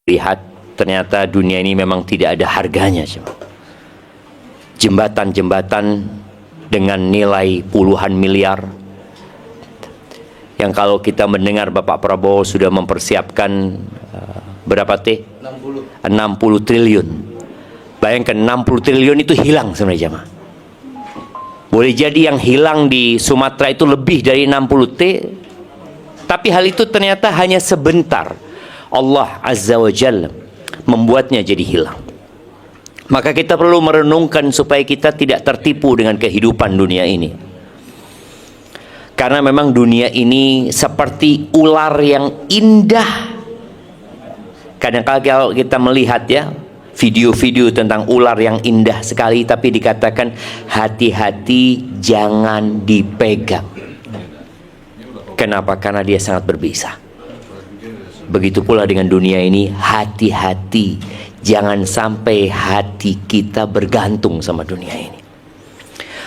lihat ternyata dunia ini memang tidak ada harganya. Jembatan-jembatan dengan nilai puluhan miliar, yang kalau kita mendengar Bapak Prabowo sudah mempersiapkan berapa 60 triliun. Bayangkan 60 triliun itu hilang sebenarnya jemaah. Boleh jadi yang hilang di Sumatera itu lebih dari 60 T, tapi hal itu ternyata hanya sebentar. Allah Azza wa Jalla membuatnya jadi hilang. Maka kita perlu merenungkan supaya kita tidak tertipu dengan kehidupan dunia ini. Karena memang dunia ini seperti ular yang indah. Kadang-kadang kalau kita melihat ya video-video tentang ular yang indah sekali, tapi dikatakan hati-hati jangan dipegang. Kenapa? Karena dia sangat berbisa. Begitu pula dengan dunia ini, hati-hati jangan sampai hati kita bergantung sama dunia ini.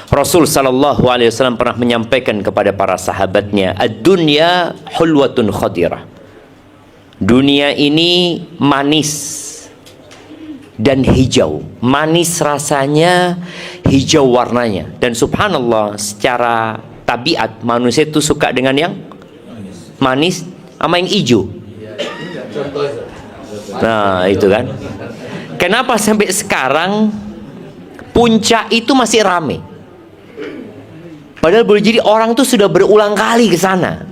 Rasul sallallahu alaihi wasallam pernah menyampaikan kepada para sahabatnya, ad-dunya hulwatun khadirah. Dunia ini manis dan hijau. Manis rasanya, hijau warnanya. Dan subhanallah, secara tabiat manusia itu suka dengan yang manis sama yang hijau. Nah, itu kan. Kenapa sampai sekarang puncak itu masih rame? Padahal boleh jadi orang tuh sudah berulang kali ke sana.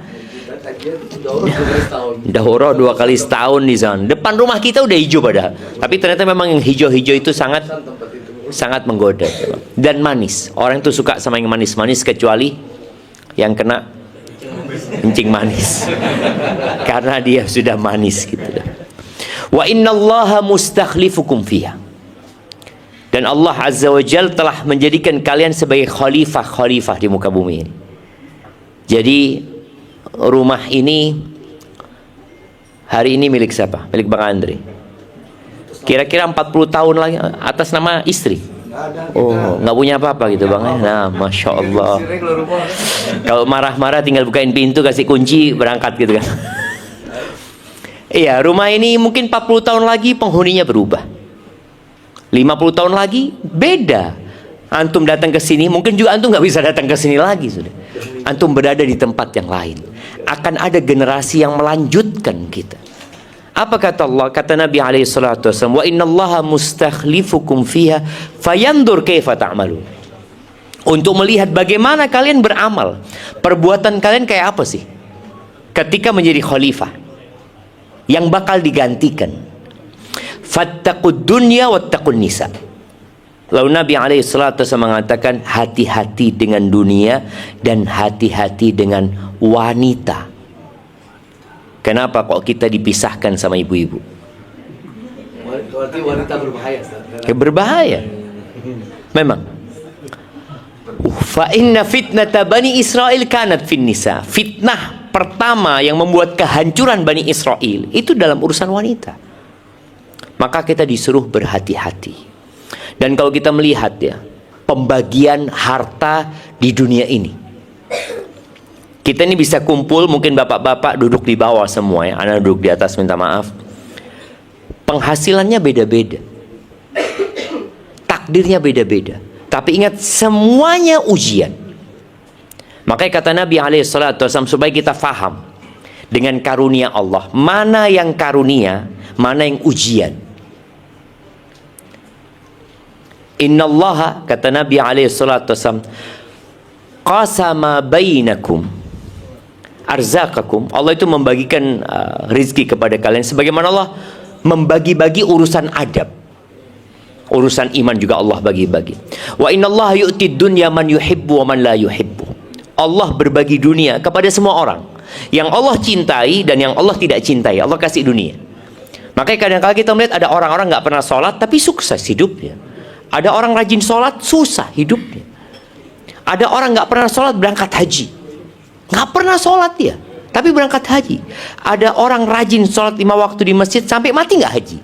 Dahura 2 kali setahun di sana. Depan rumah kita udah hijau padahal. Tapi ternyata memang yang hijau-hijau itu sangat menggoda dan manis. Orang tuh suka sama yang manis-manis kecuali yang kena kencing manis. Karena dia sudah manis gitu. Wa innallaha mustakhlifukum fiha. Dan Allah Azza wa Jalla telah menjadikan kalian sebagai khalifah di muka bumi ini. Jadi rumah ini hari ini milik siapa? Milik Bang Andre. Kira-kira 40 tahun lagi atas nama istri. Oh, nggak punya apa-apa gitu Bang. Nah, Masya Allah. Kalau marah-marah tinggal bukain pintu, kasih kunci, berangkat gitu kan. Iya, rumah ini mungkin 40 tahun lagi penghuninya berubah. 50 tahun lagi beda. Antum datang ke sini, mungkin juga antum nggak bisa datang ke sini lagi sudah. Antum berada di tempat yang lain. Akan ada generasi yang melanjutkan kita. Apa kata Allah? Kata Nabi alaihi salatu wasallam, "Wa innallaha mustakhlifukum fiha fayandur kaifa ta'malun." Untuk melihat bagaimana kalian beramal. Perbuatan kalian kayak apa sih? Ketika menjadi khalifah yang bakal digantikan. Fattaqud dunya wattaqun nisa. Lalu Nabi alaihi salatu wasallam mengatakan, hati-hati dengan dunia dan hati-hati dengan wanita. Kenapa kok kita dipisahkan sama ibu-ibu? Wanita berbahaya. Berbahaya. Memang. Fa inna fitnata bani Israel kanat fin nisa. Fitnah pertama yang membuat kehancuran Bani Israel itu dalam urusan wanita. Maka kita disuruh berhati-hati. Dan kalau kita melihat ya, pembagian harta di dunia ini, kita ini bisa kumpul, mungkin bapak-bapak duduk di bawah semua ya, anak duduk di atas, minta maaf. Penghasilannya beda-beda, takdirnya beda-beda. Tapi ingat, semuanya ujian. Makanya kata Nabi SAW, supaya kita faham dengan karunia Allah, mana yang karunia, mana yang ujian. Innallaha, kata Nabi SAW, qasama bainakum arzakakum. Allah itu membagikan rizki kepada kalian sebagaimana Allah membagi-bagi urusan adab. Urusan iman juga Allah bagi-bagi. Wa innallaha yu'tid dunya man yuhibbu wa man la yuhibbu. Allah berbagi dunia kepada semua orang. Yang Allah cintai dan yang Allah tidak cintai, Allah kasih dunia. Makanya kadang-kadang kita melihat ada orang-orang nggak pernah sholat tapi sukses hidupnya. Ada orang rajin sholat susah hidupnya. Ada orang nggak pernah sholat berangkat haji, nggak pernah sholat dia tapi berangkat haji. Ada orang rajin sholat 5 waktu di masjid sampai mati nggak haji.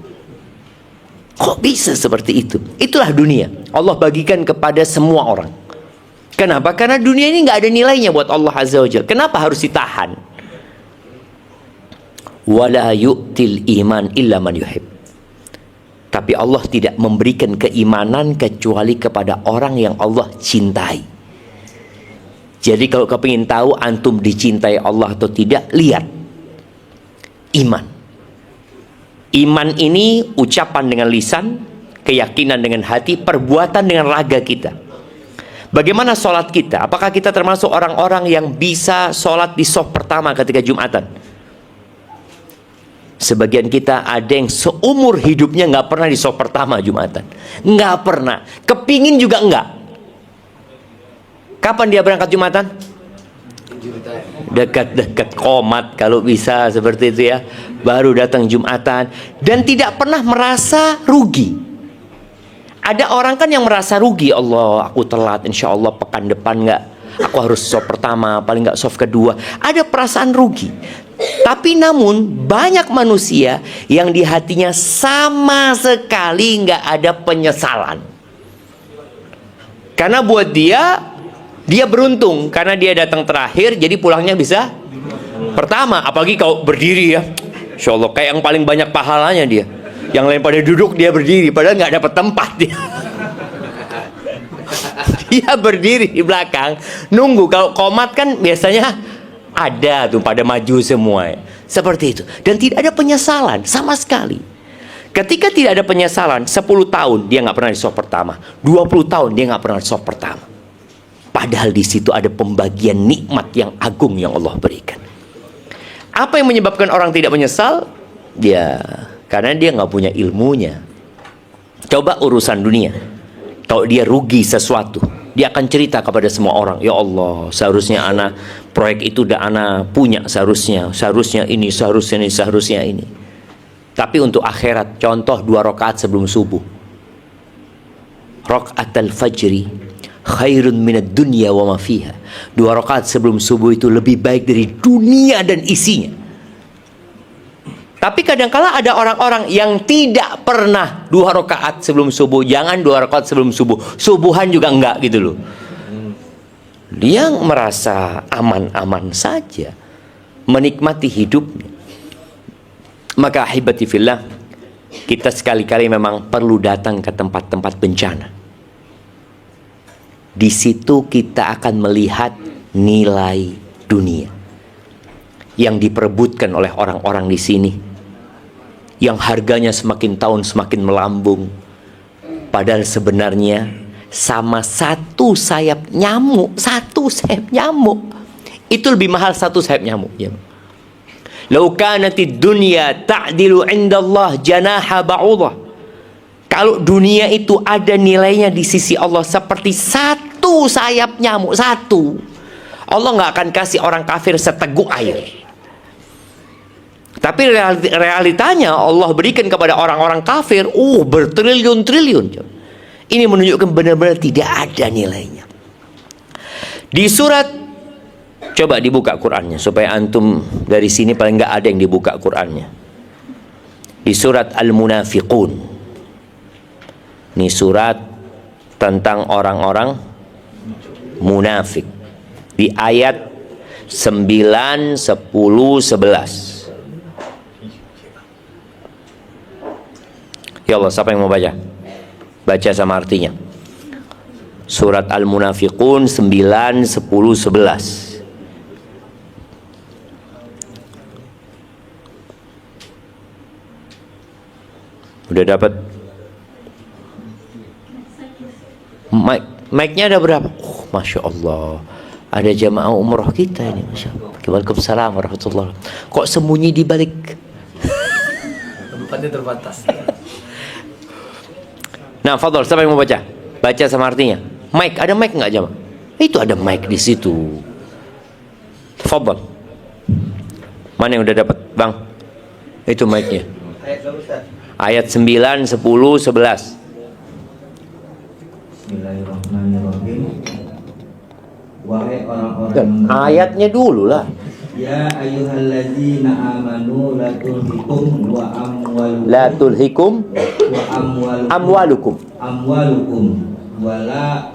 Kok bisa seperti itu? Itulah dunia. Allah bagikan kepada semua orang. Kenapa? Karena dunia ini nggak ada nilainya buat Allah Azza wa Jalla. Kenapa harus ditahan? wala yu'til iman illa man yuhib. Tapi Allah tidak memberikan keimanan kecuali kepada orang yang Allah cintai. Jadi kalau kau ingin tahu antum dicintai Allah atau tidak, lihat iman. Iman ini ucapan dengan lisan, keyakinan dengan hati, perbuatan dengan raga kita. Bagaimana sholat kita? Apakah kita termasuk orang-orang yang bisa sholat di shaf pertama ketika Jumatan? Sebagian kita ada yang seumur hidupnya nggak pernah di shaf pertama Jumatan. Nggak pernah. Kepingin juga nggak. Kapan dia berangkat Jumatan? Dekat-dekat qomat kalau bisa seperti itu ya. Baru datang Jumatan. Dan tidak pernah merasa rugi. Ada orang kan yang merasa rugi, Allah aku telat, insya Allah pekan depan nggak, aku harus shaf pertama, paling nggak shaf kedua. Ada perasaan rugi. Tapi namun banyak manusia yang di hatinya sama sekali nggak ada penyesalan. Karena buat dia beruntung karena dia datang terakhir, jadi pulangnya bisa pertama. Apalagi kalau berdiri ya, insya Allah kayak yang paling banyak pahalanya dia. Yang lain pada duduk, dia berdiri, padahal nggak dapat tempat dia. Dia berdiri di belakang nunggu. Kalau qomat kan biasanya ada tuh pada maju semua ya. Seperti itu. Dan tidak ada penyesalan sama sekali. Ketika tidak ada penyesalan, 10 tahun dia nggak pernah di shaf pertama, 20 tahun dia nggak pernah di shaf pertama. Padahal di situ ada pembagian nikmat yang agung yang Allah berikan. Apa yang menyebabkan orang tidak menyesal? Karena dia nggak punya ilmunya. Coba urusan dunia, kalau dia rugi sesuatu, dia akan cerita kepada semua orang, ya Allah, seharusnya anak proyek itu udah anak punya, seharusnya ini, seharusnya ini. Tapi untuk akhirat, contoh 2 rakaat sebelum subuh, rakaatul fajri khairun minad dunya wa ma fiha. 2 rakaat sebelum subuh itu lebih baik dari dunia dan isinya. Tapi kadangkala ada orang-orang yang tidak pernah 2 rakaat sebelum subuh. Jangan 2 rakaat sebelum subuh, subuhan juga enggak gitu loh. Dia merasa aman-aman saja, menikmati hidupnya. Maka ahibati fillah, kita sekali-kali memang perlu datang ke tempat-tempat bencana. Di situ kita akan melihat nilai dunia yang diperebutkan oleh orang-orang di sini, yang harganya semakin tahun semakin melambung. Padahal sebenarnya sama satu sayap nyamuk itu lebih mahal satu sayap nyamuk. Lau kanatid dunya ta'dilu indallah janaha ba'udah. Kalau dunia itu ada nilainya di sisi Allah seperti satu sayap nyamuk, satu, Allah nggak akan kasih orang kafir seteguk air. Tapi realitanya Allah berikan kepada orang-orang kafir bertriliun-triliun. Ini menunjukkan benar-benar tidak ada nilainya. Di surat, coba dibuka Qur'annya supaya antum dari sini paling nggak ada yang dibuka Qur'annya. Di surat Al-Munafiqun. Ini surat tentang orang-orang munafik. Di ayat 9, 10, 11. Ya Allah, siapa yang mau baca? Baca sama artinya. Surat Al-Munafiqun 9, 10, 11. Udah dapat? Mic-nya ada berapa? Masya Allah. Ada jamaah umroh kita ini, Masya Allah. Waalaikumsalam warahmatullahi wabarakatuh. Kok sembunyi di balik? Tempatnya terbatas. Nah, fadhol, siapa yang mau baca? Baca sama artinya. Mic, ada mic nggak jamaah? Itu ada mic di situ. Fadhol. Mana yang udah dapat, Bang? Itu mic-nya. Ayat 9, 10, 11. Bismillahirrahmanirrahim. Wahai orang-orang, ayatnya dulu lah. Ya ayyuhalladzina amanu la tulhikum wa amwalukum wala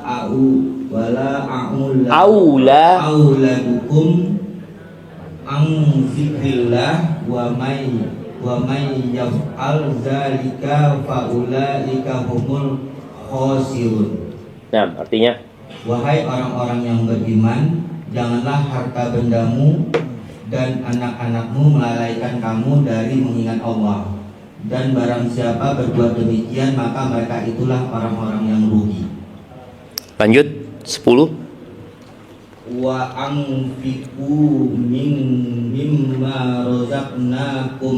auladukum an zikrillah wa may yaf'al dzalika faulaika humul khosirun. Nah, artinya, wahai orang-orang yang beriman, janganlah harta bendamu dan anak-anakmu melalaikan kamu dari mengingat Allah. Dan barang siapa berbuat demikian, maka mereka itulah orang-orang yang rugi. Lanjut 10. Wa anfiqu mimma razaqnakum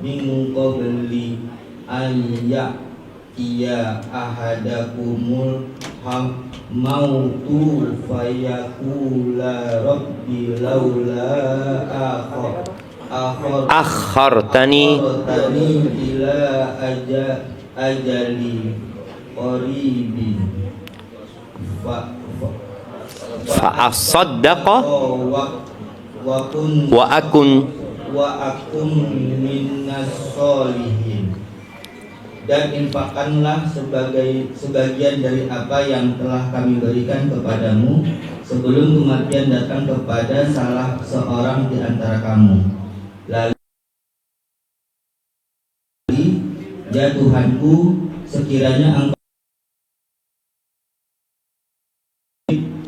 min qabli ayya ahadakumul mautu fayaqula rabbi laula akhartani ila ajali qaribin fa asaddaqa wa akun minnas solihin. Dan infakkanlah sebagian dari apa yang telah kami berikan kepadamu sebelum kematian datang kepada salah seorang di antara kamu. Lalu, ya Tuhanku, sekiranya Engkau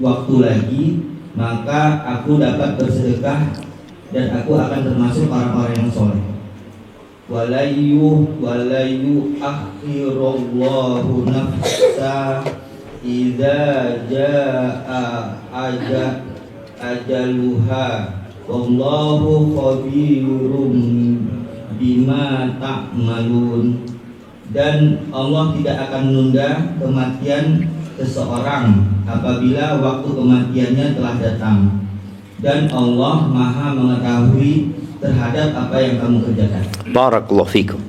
waktu lagi, maka aku dapat bersedekah dan aku akan termasuk orang-orang yang soleh. Walayu akhirullahu nafsa idza jaa ajaluha wallahu khabirum bima ta'malun. Dan Allah tidak akan menunda kematian seseorang apabila waktu kematiannya telah datang, dan Allah Maha mengetahui terhadap apa yang kamu kerjakan. Barakallahu fikum.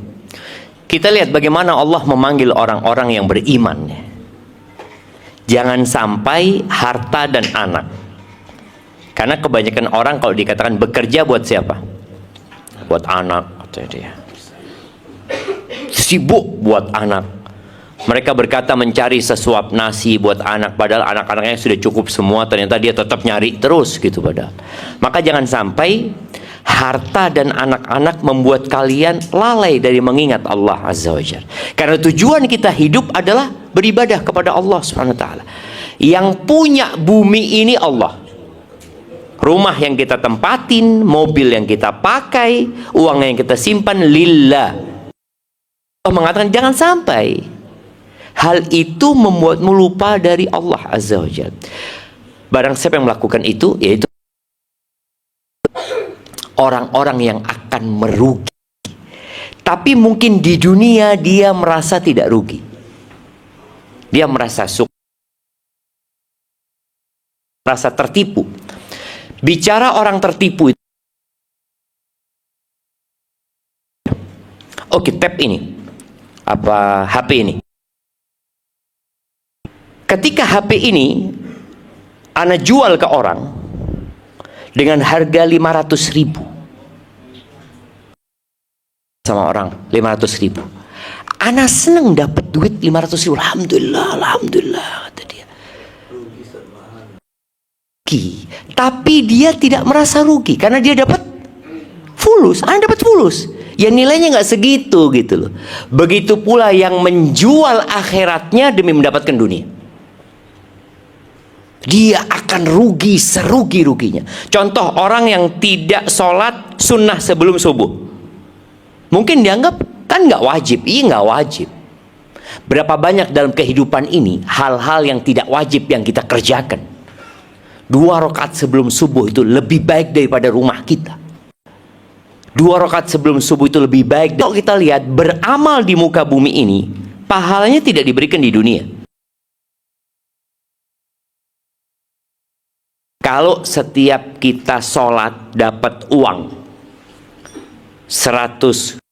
Kita lihat bagaimana Allah memanggil orang-orang yang beriman. Jangan sampai harta dan anak. Karena kebanyakan orang kalau dikatakan bekerja buat siapa? Buat anak, kata dia. Sibuk buat anak. Mereka berkata mencari sesuap nasi buat anak, padahal anak-anaknya sudah cukup semua. Ternyata dia tetap nyari terus gitu padahal. Maka jangan sampai harta dan anak-anak membuat kalian lalai dari mengingat Allah Azza wa Jalla. Karena tujuan kita hidup adalah beribadah kepada Allah Subhanahu wa taala. Yang punya bumi ini Allah. Rumah yang kita tempatin, mobil yang kita pakai, uang yang kita simpan lillah. Allah mengatakan jangan sampai hal itu membuatmu lupa dari Allah Azza wa Jalla. Barang siapa yang melakukan itu, yaitu orang-orang yang akan merugi. Tapi mungkin di dunia dia merasa tidak rugi. Dia merasa merasa tertipu. Bicara orang tertipu itu. Oke, tab ini. Apa HP ini? Ketika HP ini ana jual ke orang dengan harga 500.000 sama orang 500.000, ana seneng dapat duit 500.000. Alhamdulillah kata dia. Tapi dia tidak merasa rugi karena dia dapat fulus. Ana dapat fulus, ya nilainya nggak segitu gitu loh. Begitu pula yang menjual akhiratnya demi mendapatkan dunia, dia akan rugi serugi-ruginya. Contoh orang yang tidak sholat sunnah sebelum subuh, mungkin dianggap kan nggak wajib. Iya nggak wajib. Berapa banyak dalam kehidupan ini hal-hal yang tidak wajib yang kita kerjakan. 2 rakaat sebelum subuh itu lebih baik daripada rumah kita. 2 rakaat sebelum subuh itu lebih baik. Kalau kita lihat beramal di muka bumi ini, pahalanya tidak diberikan di dunia. Kalau setiap kita sholat dapat uang 100,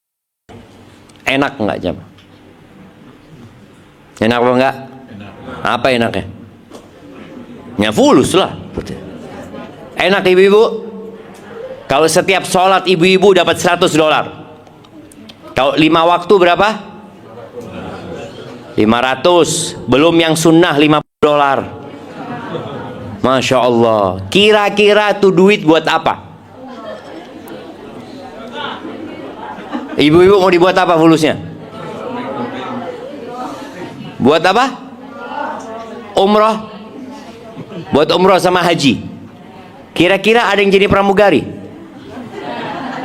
enak nggak jam? Enak apa enggak? Apa enaknya? Ya fulus lah. Enak ibu-ibu? Kalau setiap sholat ibu-ibu dapat $100. Kalau 5 waktu berapa? 500. Belum yang sunnah $50. Masya Allah. Kira-kira tuh duit buat apa? Ibu-ibu mau dibuat apa fulusnya? Buat apa? Umroh. Buat umroh sama haji. Kira-kira ada yang jadi pramugari?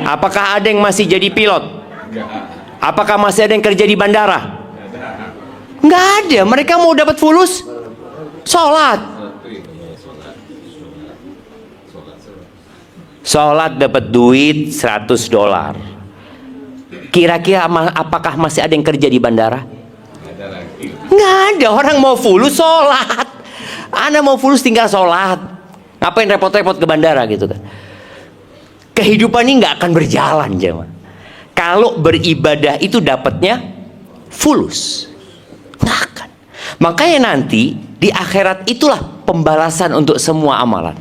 Apakah ada yang masih jadi pilot? Apakah masih ada yang kerja di bandara? Nggak ada. Mereka mau dapat fulus sholat. Sholat dapat duit $100. Kira-kira apakah masih ada yang kerja di bandara? Nggak ada. Orang mau fulus sholat. Anda mau fulus tinggal sholat. Ngapain repot-repot ke bandara gitu kan? Kehidupan ini nggak akan berjalan, jemaah. Kalau beribadah itu dapatnya fulus, nggak akan. Makanya nanti di akhirat itulah pembalasan untuk semua amalan.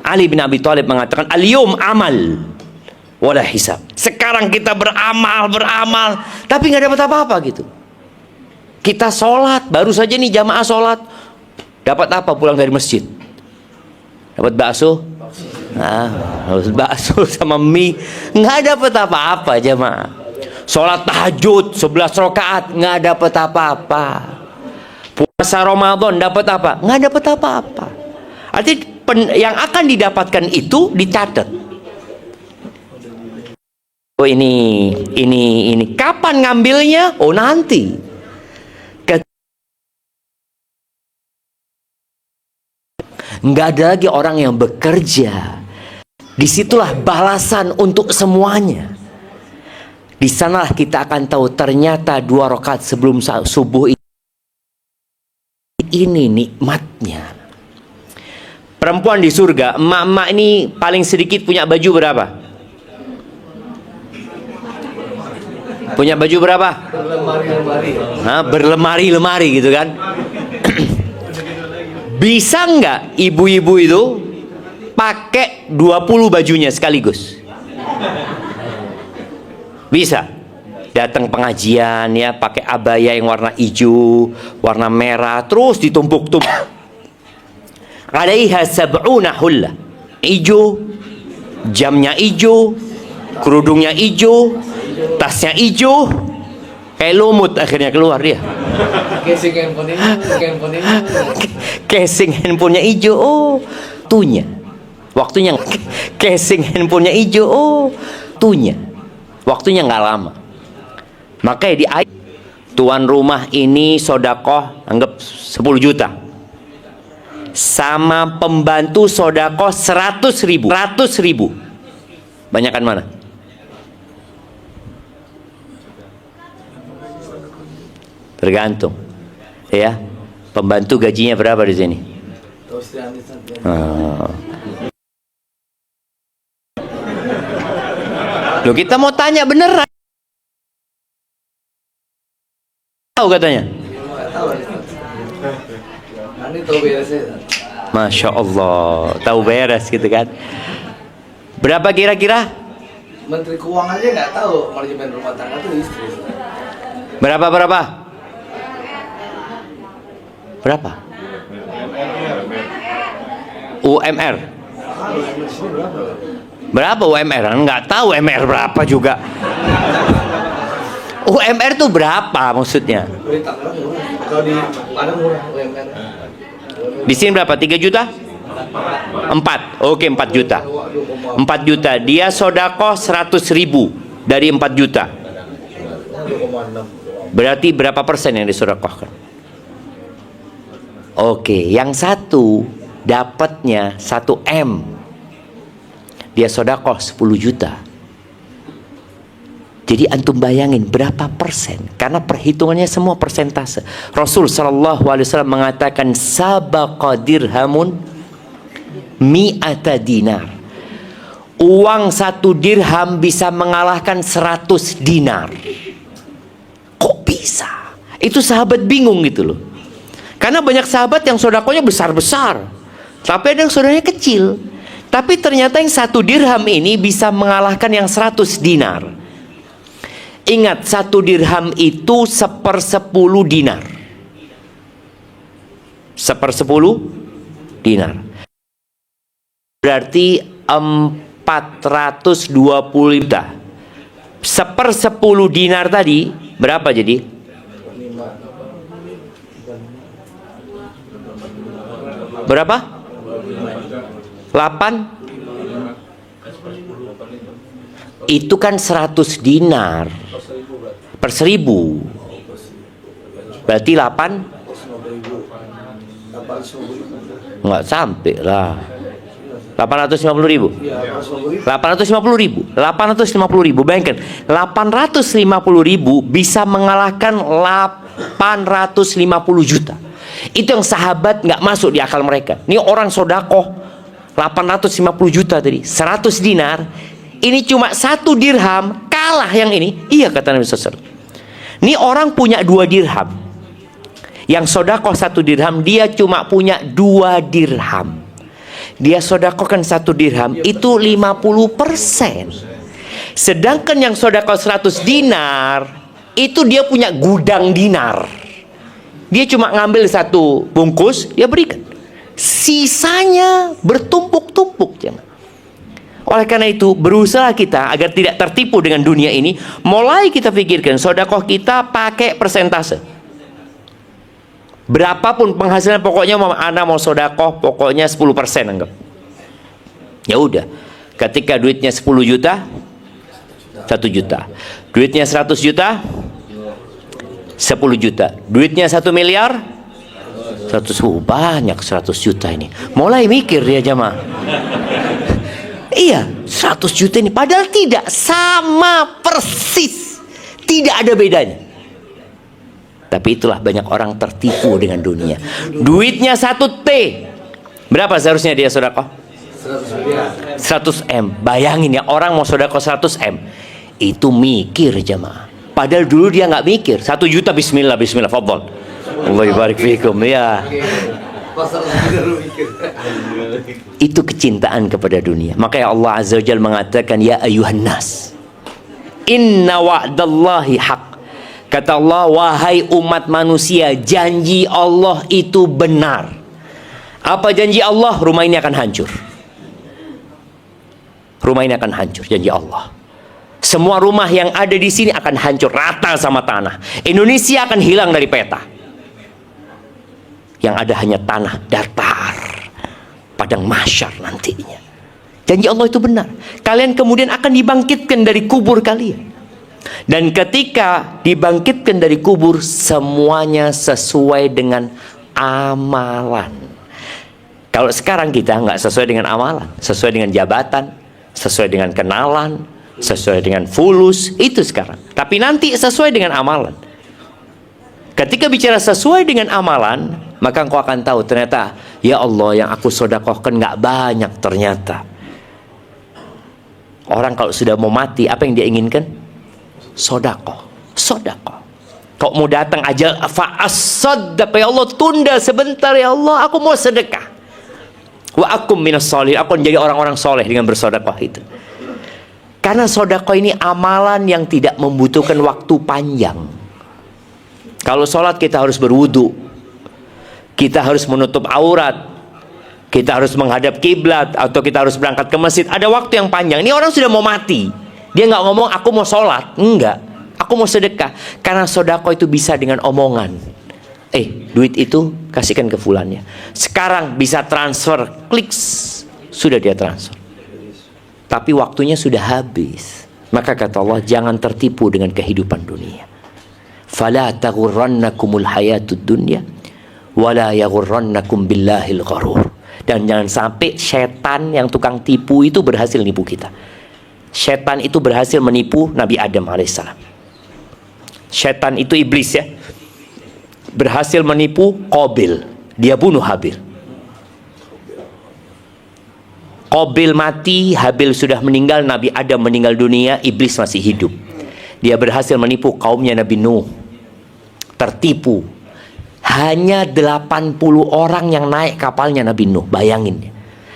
Ali bin Abi Thalib mengatakan, al-yawm amal wala hisab. Sekarang kita beramal, tapi nggak dapat apa-apa gitu. Kita sholat, baru saja nih jamaah sholat, dapat apa pulang dari masjid? Dapat bakso? Nah, bakso sama mie, nggak dapat apa-apa jamaah. Sholat tahajud 11 rakaat, nggak dapat apa-apa. Puasa Ramadan dapat apa? Nggak dapat apa-apa. Artinya yang akan didapatkan itu dicatat. Oh ini kapan ngambilnya? Oh nanti. Nggak ada lagi orang yang bekerja. Disitulah balasan untuk semuanya. Di sanalah kita akan tahu ternyata 2 rakaat sebelum subuh ini nikmatnya. Perempuan di surga, emak-emak ini paling sedikit punya baju berapa? Punya baju berapa? Berlemari-lemari gitu kan. Bisa nggak ibu-ibu itu pakai 20 bajunya sekaligus? Bisa. Datang pengajian ya, pakai abaya yang warna hijau, warna merah, terus ditumpuk-tumpuk. Alaiha sab'una hulla. Hijau, jamnya hijau, kerudungnya hijau, tasnya hijau, kayak lumut akhirnya keluar dia. Casing handphonenya hijau. Oh, tunya. Waktunya casing handphonenya hijau. Oh, tunya. Waktunya nggak lama. Makanya di ayat tuan rumah ini sodakoh anggap 10 juta. Sama pembantu sodakoh 100.000. Banyakan mana? Tergantung. Ya, pembantu gajinya berapa di sini? Loh, kita mau tanya beneran. Tahu katanya? Masya Allah, tahu beres gitu kan? Berapa kira-kira? Menteri Keuangan aja nggak tahu manajemen rumah tangga itu istri. Berapa? UMR. Berapa UMR? Nggak tahu UMR berapa juga. UMR tuh berapa maksudnya? Kalau di mana murah UMR? Di sini berapa? 3 juta? 4. Oke, 4 juta. 4 juta. Dia sodakoh 100.000 dari 4 juta. Berarti berapa persen yang disodakohkan? Oke, yang satu dapatnya 1 M. Dia sodakoh 10 juta. Jadi antum bayangin berapa persen? Karena perhitungannya semua persentase. Rasul sallallahu alaihi wasallam mengatakan sabaqa dirhamun mi'ata dinar. Uang 1 dirham bisa mengalahkan 100 dinar. Kok bisa? Itu sahabat bingung gitu loh. Karena banyak sahabat yang sodakohnya besar-besar, tapi ada yang sodaknya kecil. Tapi ternyata yang 1 dirham ini bisa mengalahkan yang 100 dinar. Ingat, 1 dirham itu 1/10 dinar. 1/10 dinar. Berarti 420 juta. 1/10 dinar tadi berapa jadi? 8? 8? Itu kan 100 dinar per 1000. Berarti 8? Nggak sampai lah. 850.000. 850.000. 850.000. Bayangkan, 850.000 bisa mengalahkan 850 juta. Itu yang sahabat nggak masuk di akal mereka. Ini orang sodakoh 850 juta tadi, 100 dinar. Ini cuma 1 dirham, kalah yang ini. Iya, kata Nabi SAW. Ini orang punya 2 dirham. Yang sodakoh 1 dirham, dia cuma punya 2 dirham. Dia sodakohkan 1 dirham, itu 50%. Sedangkan yang sodakoh 100 dinar, itu dia punya gudang dinar. Dia cuma ngambil 1 bungkus, dia berikan. Sisanya bertumpuk-tumpuk, jangan. Oleh karena itu, berusaha kita agar tidak tertipu dengan dunia ini. Mulai kita pikirkan, sodakoh kita pakai persentase. Berapapun penghasilan, pokoknya anak mau sodakoh, pokoknya 10% anggap. Ya udah, ketika duitnya 10 juta, 1 juta. Duitnya 100 juta, 10 juta. Duitnya 1 miliar, 100. Banyak 100 juta ini. Mulai mikir dia jamaah. Iya, 100 juta ini. Padahal tidak, sama persis. Tidak ada bedanya. Tapi itulah banyak orang tertipu dengan dunia. Duitnya 1 T. Berapa seharusnya dia sodakoh? 100 M. Bayangin ya, orang mau sodakoh 100 M. Itu mikir jamaah. Padahal dulu dia nggak mikir. 1 juta, bismillah, bismillah, fadhol. Allah barik fikum ya. Itu kecintaan kepada dunia. Makanya Allah Azza wa Jalla mengatakan, ya ayuhan nas, inna wa'dallahi haq. Kata Allah, wahai umat manusia, janji Allah itu benar. Apa janji Allah? Rumah ini akan hancur. Rumah ini akan hancur, janji Allah. Semua rumah yang ada di sini akan hancur rata sama tanah. Indonesia akan hilang dari peta. Yang ada hanya tanah datar, padang mahsyar nantinya. Janji Allah itu benar. Kalian kemudian akan dibangkitkan dari kubur kalian. Dan ketika dibangkitkan dari kubur, semuanya sesuai dengan amalan. Kalau sekarang kita nggak sesuai dengan amalan, sesuai dengan jabatan, sesuai dengan kenalan, sesuai dengan fulus, itu sekarang. Tapi nanti sesuai dengan amalan. Ketika bicara sesuai dengan amalan, maka engkau akan tahu ternyata, ya Allah, yang aku sodakohkan nggak banyak ternyata. Orang kalau sudah mau mati, apa yang dia inginkan? Sodakoh, sodakoh. Kau mau datang aja, fa'as-saddaq, ya Allah, tunda sebentar ya Allah, aku mau sedekah. Wa akum minas sholihin, aku menjadi orang-orang soleh dengan bersodakoh itu. Karena sodakoh ini amalan yang tidak membutuhkan waktu panjang. Kalau sholat kita harus berwudu, kita harus menutup aurat, kita harus menghadap kiblat, atau kita harus berangkat ke masjid. Ada waktu yang panjang. Ini orang sudah mau mati, dia nggak ngomong aku mau sholat, enggak, aku mau sedekah. Karena sodako itu bisa dengan omongan. Duit itu kasihkan ke fulannya. Sekarang bisa transfer, klik, sudah dia transfer. Tapi waktunya sudah habis. Maka kata Allah, jangan tertipu dengan kehidupan dunia. Fala taghurrannakumul hayatud dunya wala yaghurrannakum billahil gharur. Dan jangan sampai setan yang tukang tipu itu berhasil nipu kita. Setan itu berhasil menipu Nabi Adam alaihissalam. Setan itu iblis ya. Berhasil menipu Qabil. Dia bunuh Habil. Qabil mati, Habil sudah meninggal, Nabi Adam meninggal dunia, iblis masih hidup. Dia berhasil menipu kaumnya Nabi Nuh. Tertipu. Hanya 80 orang yang naik kapalnya Nabi Nuh. Bayangin.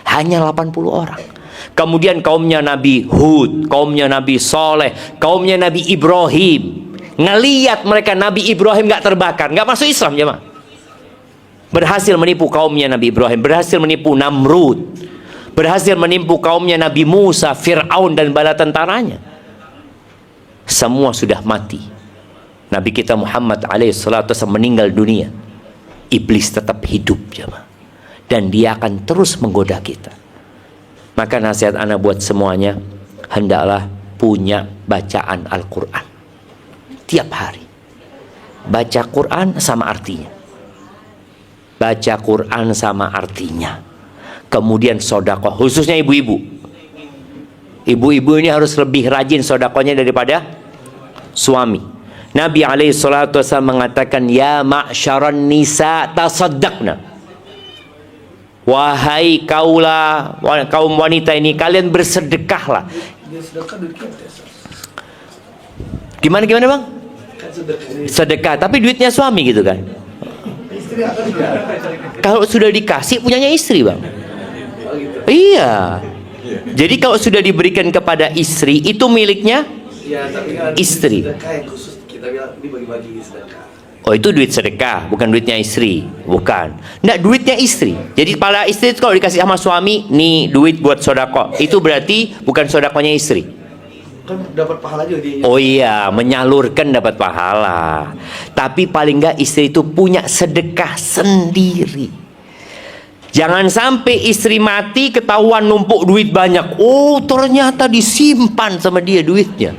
Hanya 80 orang. Kemudian kaumnya Nabi Hud, kaumnya Nabi Soleh, kaumnya Nabi Ibrahim. Ngeliat mereka Nabi Ibrahim gak terbakar, gak masuk Islam jemaah. Berhasil menipu kaumnya Nabi Ibrahim, berhasil menipu Namrud, berhasil menipu kaumnya Nabi Musa, Fir'aun dan bala tentaranya. semua sudah mati. Nabi kita Muhammad alaihissalatu wassalam meninggal dunia. Iblis tetap hidup, jemaah. Dan dia akan terus menggoda kita. Maka nasihat ana buat semuanya, hendaklah punya bacaan Al-Quran tiap hari. Baca Quran sama artinya. Baca Quran sama artinya. Kemudian sodakoh, khususnya ibu-ibu. Ibu-ibu ini harus lebih rajin sodakohnya daripada suami. Nabi alaihissalatu wassalam mengatakan, ya ma'syaran nisa tasaddaqna. Wahai kaum wanita ini, kalian bersedekahlah. Dia sedekah duit kita. Gimana bang? Kan sedekah. Sedekah, tapi duitnya suami gitu kan. Istri atau dia? Kalau sudah dikasih punyanya istri bang. Oh gitu. Iya. Jadi kalau sudah diberikan kepada istri, itu miliknya Iya, tapi kan istri. sedekah yang khusus kita bilang ini bagi-bagi sedekah. Oh, itu duit sedekah, bukan duitnya istri. Bukan. Nggak, duitnya istri. Jadi para istri itu kalau dikasih sama suami, nih duit buat sodako, itu berarti bukan sodakonya istri. Kan dapat pahala juga dia. Oh iya, menyalurkan dapat pahala. Tapi paling nggak istri itu punya sedekah sendiri. Jangan sampai istri mati ketahuan numpuk duit banyak. Oh, ternyata disimpan sama dia duitnya.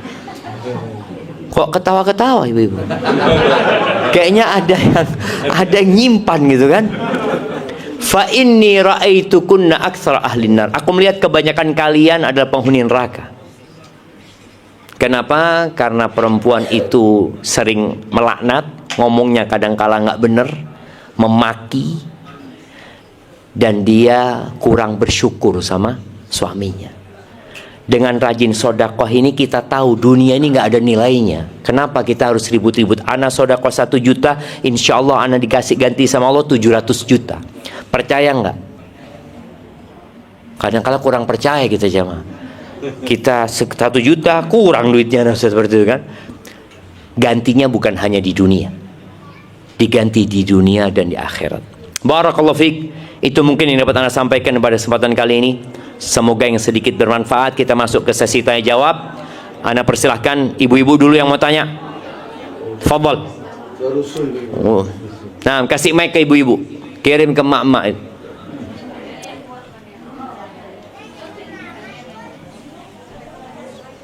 Kok ketawa-ketawa ibu-ibu? Kayaknya ada yang nyimpan gitu kan? Fa inni ra'aitukunna aktsara ahlin nar. Aku melihat kebanyakan kalian adalah penghuni neraka. Kenapa? Karena perempuan itu sering melaknat, ngomongnya kadang-kala nggak benar, memaki, dan dia kurang bersyukur sama suaminya. Dengan rajin sodakoh ini kita tahu dunia ini nggak ada nilainya. Kenapa kita harus ribut-ribut? Ana sodakoh 1 juta, insya Allah ana dikasih ganti sama Allah 700 juta. Percaya nggak? Kadang-kala kurang percaya kita jemaah. Kita 1 juta kurang duitnya seperti itu kan? Gantinya bukan hanya di dunia, diganti di dunia dan di akhirat. Barakallahu fiik. Itu mungkin yang dapat ana sampaikan pada kesempatan kali ini. Semoga yang sedikit bermanfaat. Kita masuk ke sesi tanya jawab. Ana persilahkan ibu-ibu dulu yang mau tanya. Fadhal. Oh. Nah, kasih mic ke ibu-ibu. Kirim ke mak-mak.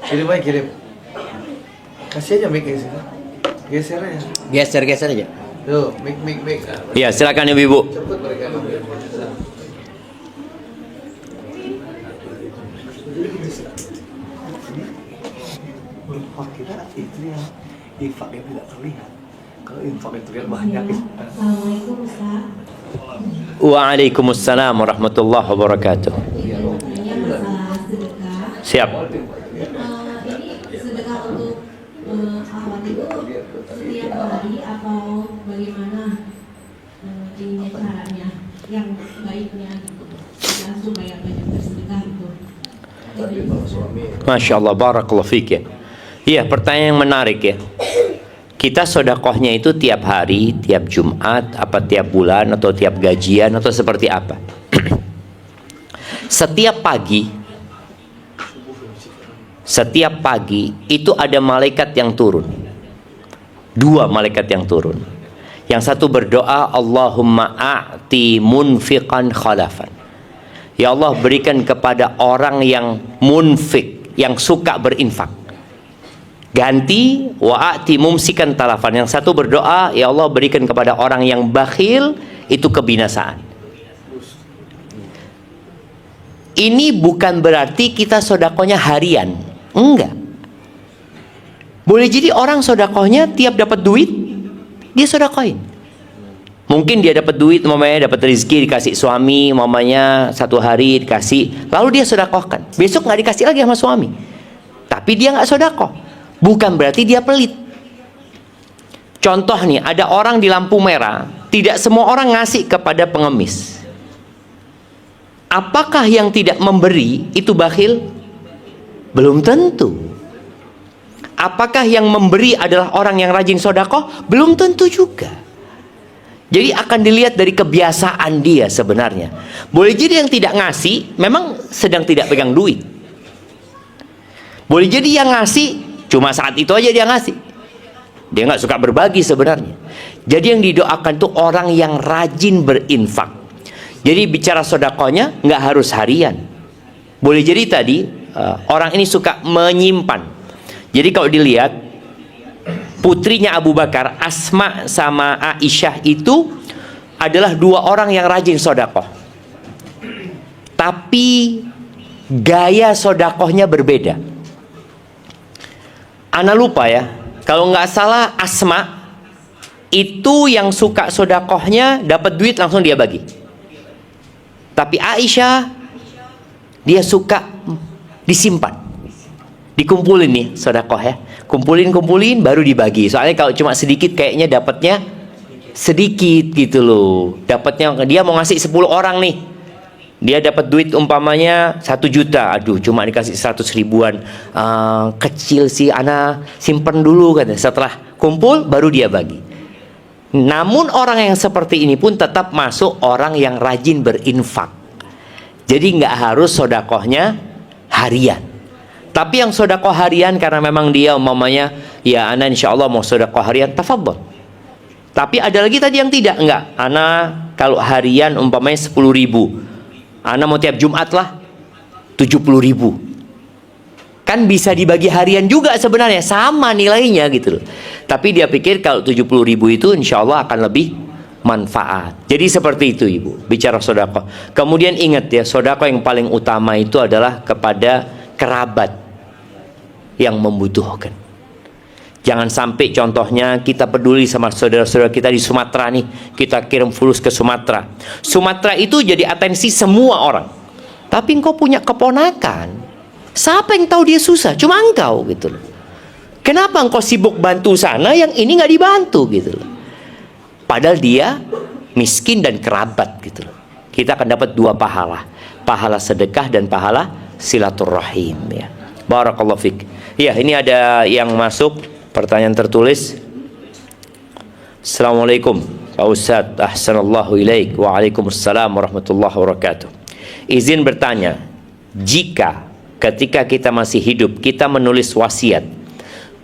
Kirim aja, kirim. Kasih aja mic ke sini. Geser aja. Geser-geser aja. Tuh, mic. Ya, silakan ibu-ibu. Cepet mereka. Kira itu yang infak yang tidak terlihat. Kalau infak yang terlihat banyak. Assalamualaikum Ustaz. Waalaikumsalam warahmatullahi wabarakatuh. Ini masalah sedekah. Siap. Ini sedekah untuk akhwat itu setiap hari atau bagaimana ininya caranya yang baiknya gitu supaya banyak bersedekah itu. Masya Allah, barakallahu fiik ya. Iya, pertanyaan yang menarik ya. Kita sodakohnya itu tiap hari, tiap Jumat, apa tiap bulan, atau tiap gajian, atau seperti apa? Setiap pagi itu ada malaikat yang turun. 2 malaikat yang turun. Yang satu berdoa, Allahumma a'ti munfiqan khalafan. Ya Allah, berikan kepada orang yang munfik, yang suka berinfak, ganti wa'ati mumsikan talafan. Yang satu berdoa, ya Allah berikan kepada orang yang bakhil, itu kebinasaan. Ini bukan berarti kita sodakohnya harian, enggak. Boleh jadi orang sodakohnya tiap dapat duit dia sodakohin. Mungkin dia dapat duit, mamanya dapat rezeki dikasih suami, mamanya 1 hari dikasih, lalu dia sodakohkan. Besok nggak dikasih lagi sama suami, tapi dia nggak sodakoh. Bukan berarti dia pelit. Contoh nih, ada orang di lampu merah, tidak semua orang ngasih kepada pengemis. Apakah yang tidak memberi itu bakhil? Belum tentu. Apakah yang memberi adalah orang yang rajin sodakoh? Belum tentu juga. Jadi akan dilihat dari kebiasaan dia sebenarnya. Boleh jadi yang tidak ngasih memang sedang tidak pegang duit. Boleh jadi yang ngasih Cuma saat itu aja dia ngasih. Dia nggak suka berbagi sebenarnya. Jadi yang didoakan tuh orang yang rajin berinfak. Jadi bicara sodakohnya nggak harus harian. Boleh jadi tadi orang ini suka menyimpan. Jadi kalau dilihat putrinya Abu Bakar, Asma sama Aisyah itu adalah dua orang yang rajin sodakoh. Tapi gaya sodakohnya berbeda. Ana lupa ya, kalau nggak salah Asma itu yang suka sodakohnya dapat duit langsung dia bagi. Tapi Aisyah dia suka disimpan, dikumpulin nih sodakoh ya, kumpulin baru dibagi. Soalnya kalau cuma sedikit kayaknya dapatnya sedikit gitu loh. Dapatnya dia mau ngasih 10 orang nih, dia dapat duit umpamanya 1 juta, aduh cuma dikasih 100 ribuan, kecil sih, ana simpen dulu kan. Setelah kumpul baru dia bagi. Namun orang yang seperti ini pun tetap masuk orang yang rajin berinfak. Jadi nggak harus sodakohnya harian. Tapi yang sodakoh harian karena memang dia umpamanya ya ana insya Allah mau sodakoh harian, tafadhol. Tapi ada lagi tadi yang tidak, enggak. Ana kalau harian umpamanya 10 ribu, ana mau tiap Jumat lah 70 ribu. Kan bisa dibagi harian juga sebenarnya, sama nilainya gitu loh. Tapi dia pikir kalau 70 ribu itu insya Allah akan lebih manfaat. Jadi seperti itu ibu, bicara sodakoh. Kemudian ingat ya, sodakoh yang paling utama itu adalah kepada kerabat yang membutuhkan. Jangan sampai contohnya kita peduli sama saudara-saudara kita di Sumatera nih, kita kirim fulus ke Sumatera. Sumatera itu jadi atensi semua orang. Tapi engkau punya keponakan, siapa yang tahu dia susah? Cuma engkau gitu loh. Kenapa engkau sibuk bantu sana, yang ini nggak dibantu gitu loh. Padahal dia miskin dan kerabat gitu loh. Kita akan dapat 2 pahala, pahala sedekah dan pahala silaturahim ya. Barakallahu fik. Ya, ini ada yang masuk pertanyaan tertulis. Assalamualaikum Pak Ustadz, ahsanallahu ilaik. Waalaikumsalam warahmatullahi wabarakatuh. Izin bertanya, jika ketika kita masih hidup kita menulis wasiat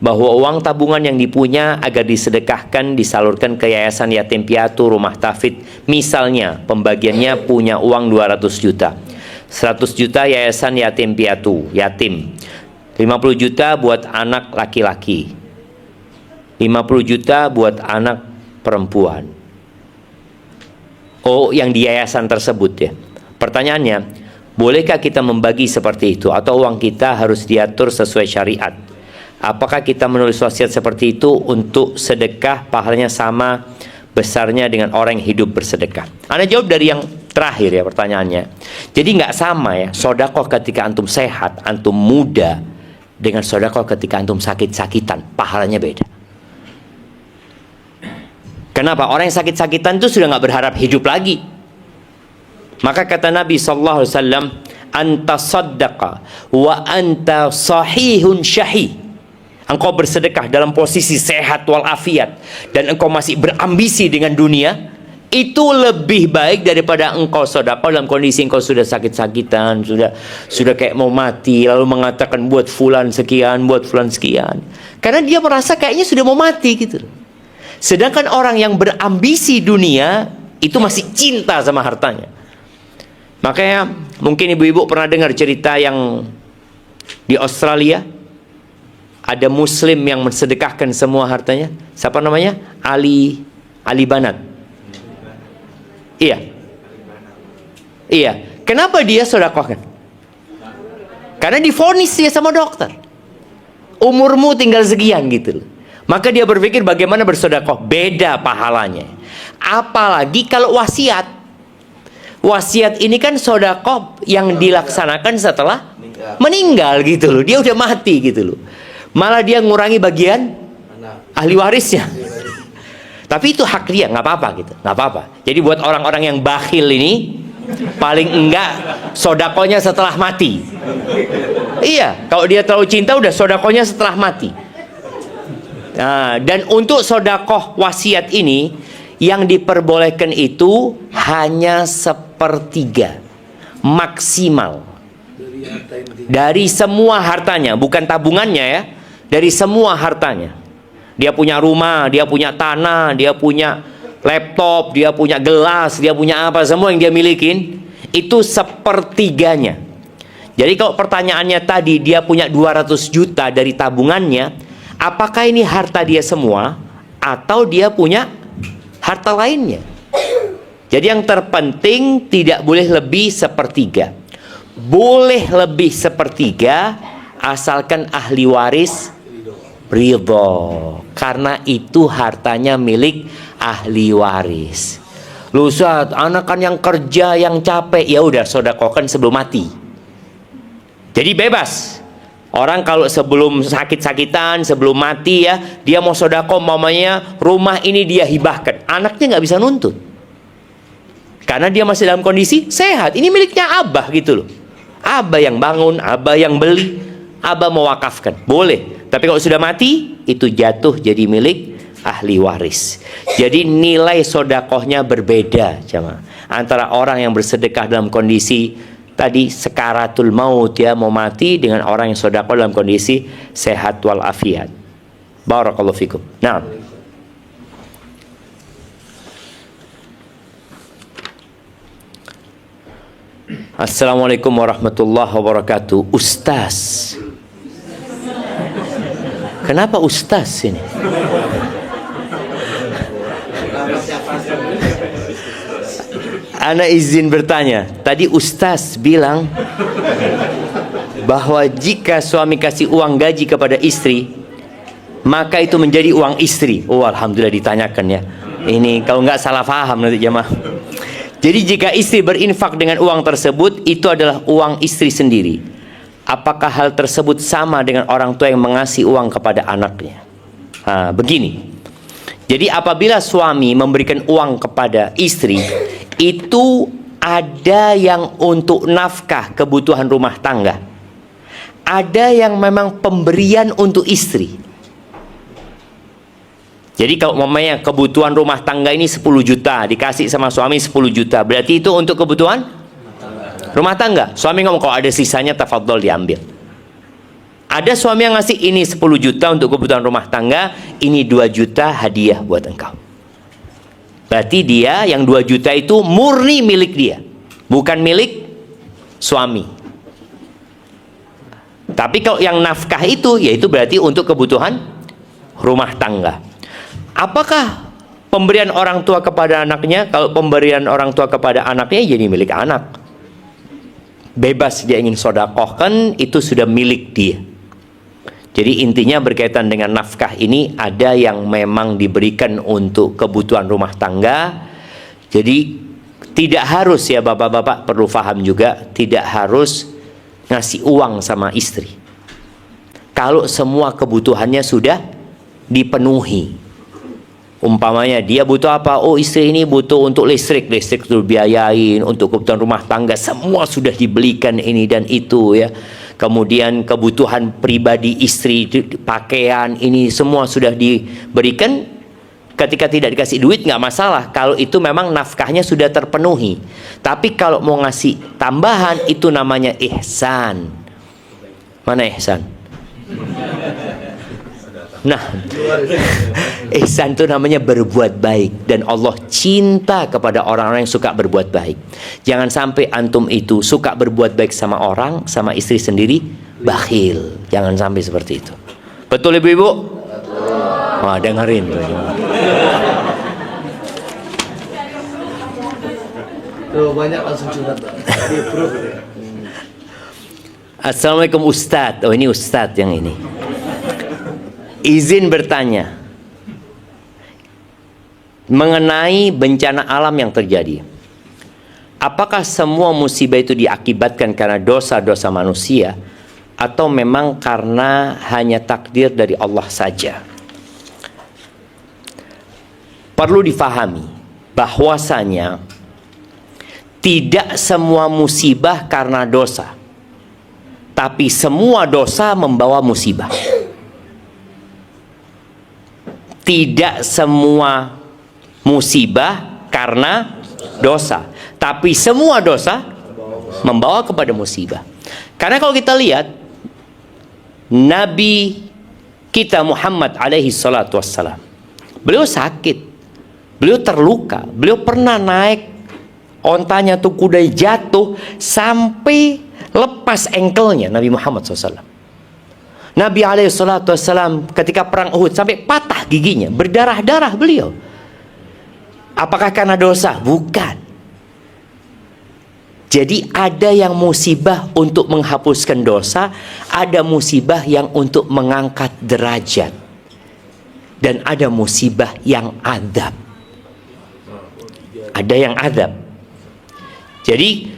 bahwa uang tabungan yang dipunya agar disedekahkan, disalurkan ke yayasan yatim piatu, rumah tahfidz, misalnya pembagiannya punya uang 200 juta, 100 juta yayasan yatim piatu, yatim, 50 juta buat anak laki-laki, 50 juta buat anak perempuan. Oh, yang di yayasan tersebut ya. Pertanyaannya, bolehkah kita membagi seperti itu atau uang kita harus diatur sesuai syariat? Apakah kita menulis wasiat seperti itu untuk sedekah pahalanya sama besarnya dengan orang yang hidup bersedekah? Anda jawab dari yang terakhir ya pertanyaannya. Jadi nggak sama ya, sodakoh ketika antum sehat, antum muda, dengan sodakoh ketika antum sakit-sakitan, pahalanya beda. Kenapa? Orang yang sakit-sakitan itu sudah nggak berharap hidup lagi. Maka kata Nabi SAW, anta saddaqa wa anta sahihun syahih. Engkau bersedekah dalam posisi sehat walafiat dan engkau masih berambisi dengan dunia, itu lebih baik daripada engkau sedekah dalam kondisi engkau sudah sakit-sakitan, sudah kayak mau mati, lalu mengatakan buat fulan sekian, buat fulan sekian. Karena dia merasa kayaknya sudah mau mati gitu. Sedangkan orang yang berambisi dunia itu masih cinta sama hartanya. Makanya mungkin ibu-ibu pernah dengar cerita yang di Australia ada muslim yang mensedekahkan semua hartanya. Siapa namanya? Ali Banat. Iya. Kenapa dia sedekahkan? Karena divonis dia sama dokter, umurmu tinggal sekian gitu loh. Maka dia berpikir bagaimana bersedekah, beda pahalanya. Apalagi kalau wasiat. Wasiat ini kan sedekah yang dilaksanakan setelah meninggal gitu loh. Dia udah mati gitu loh. Malah dia ngurangi bagian ahli warisnya. Tapi itu hak dia, nggak apa-apa gitu, nggak apa-apa. Jadi buat orang-orang yang bakhil ini, paling enggak sodakonya setelah mati. Iya, kalau dia terlalu cinta udah sodakonya setelah mati. Nah, dan untuk sodakoh wasiat ini yang diperbolehkan itu hanya 1/3 maksimal dari semua hartanya, bukan tabungannya ya. dari semua hartanya. Dia punya rumah, dia punya tanah, dia punya laptop, dia punya gelas, dia punya apa, semua yang dia milikin, itu sepertiganya. Jadi kalau pertanyaannya tadi, dia punya 200 juta dari tabungannya, apakah ini harta dia semua atau dia punya harta lainnya? Jadi yang terpenting tidak boleh lebih sepertiga. Boleh lebih sepertiga asalkan ahli waris ridho, karena itu hartanya milik ahli waris. Lu Ustaz, anak kan yang kerja, yang capek, ya udah sedekahkan sebelum mati. Jadi bebas. Orang kalau sebelum sakit-sakitan, sebelum mati ya, dia mau sedekah, mamanya rumah ini dia hibahkan, anaknya nggak bisa nuntut, karena dia masih dalam kondisi sehat. Ini miliknya abah gitu loh. Abah yang bangun, abah yang beli, abah mewakafkan, boleh. Tapi kalau sudah mati, itu jatuh jadi milik ahli waris. Jadi nilai sodakohnya berbeda, jemaah, antara orang yang bersedekah dalam kondisi tadi sekaratul maut, ya, mau mati, dengan orang yang sodakoh dalam kondisi sehat walafiat. Barakallahu fikum. Nah, Assalamualaikum warahmatullahi wabarakatuh. Ustaz, kenapa Ustaz ini? Ana izin bertanya. Tadi Ustaz bilang bahwa jika suami kasih uang gaji kepada istri, maka itu menjadi uang istri. Oh, alhamdulillah ditanyakan ya. Ini kalau nggak salah paham nanti jemaah. Jadi jika istri berinfak dengan uang tersebut, itu adalah uang istri sendiri. Apakah hal tersebut sama dengan orang tua yang mengasih uang kepada anaknya? Begini. Jadi apabila suami memberikan uang kepada istri, itu ada yang untuk nafkah kebutuhan rumah tangga, ada yang memang pemberian untuk istri. Jadi kalau mamanya kebutuhan rumah tangga ini 10 juta, dikasih sama suami 10 juta, berarti itu untuk kebutuhan rumah tangga. Suami ngomong kalau ada sisanya tafadhol diambil. Ada suami yang ngasih ini 10 juta untuk kebutuhan rumah tangga, ini 2 juta hadiah buat engkau. Berarti dia yang 2 juta itu murni milik dia, bukan milik suami. Tapi kalau yang nafkah itu, yaitu berarti untuk kebutuhan rumah tangga. Apakah pemberian orang tua kepada anaknya? Kalau pemberian orang tua kepada anaknya jadi milik anak. Bebas dia ingin sodakohkan, itu sudah milik dia. Jadi intinya berkaitan dengan nafkah ini, ada yang memang diberikan untuk kebutuhan rumah tangga. Jadi tidak harus, ya bapak-bapak perlu paham juga, tidak harus ngasih uang sama istri kalau semua kebutuhannya sudah dipenuhi. Umpamanya dia butuh apa? Oh, istri ini butuh untuk listrik itu biayain, untuk kebutuhan rumah tangga semua sudah dibelikan ini dan itu ya. Kemudian kebutuhan pribadi istri, pakaian ini semua sudah diberikan. Ketika tidak dikasih duit nggak masalah, kalau itu memang nafkahnya sudah terpenuhi. Tapi kalau mau ngasih tambahan, itu namanya ihsan. Mana ihsan? Nah, ihsan itu namanya berbuat baik, dan Allah cinta kepada orang-orang yang suka berbuat baik. Jangan sampai antum itu suka berbuat baik sama orang, sama istri sendiri bakhil. Jangan sampai seperti itu. Betul ibu-ibu? Wah, dengerin tuh. Tuh banyak langsung curhat. Assalamualaikum Ustadz. Oh, ini Ustadz yang ini. Izin bertanya mengenai bencana alam yang terjadi. Apakah semua musibah itu diakibatkan karena dosa-dosa manusia, atau memang karena hanya takdir dari Allah saja? Perlu difahami bahwasanya tidak semua musibah karena dosa, tapi semua dosa membawa musibah. Tidak semua musibah karena dosa, tapi semua dosa membawa kepada musibah. Karena kalau kita lihat Nabi kita Muhammad alaihi salatu wassalam. Beliau sakit, beliau terluka, beliau pernah naik ontanya tuh kuda jatuh sampai lepas engkelnya Nabi Muhammad SAW. Nabi alaihi salatu wassalam ketika perang Uhud sampai patah giginya, berdarah-darah beliau. Apakah karena dosa? Bukan. Jadi ada yang musibah untuk menghapuskan dosa, ada musibah yang untuk mengangkat derajat, dan ada musibah yang azab. Ada yang azab. Jadi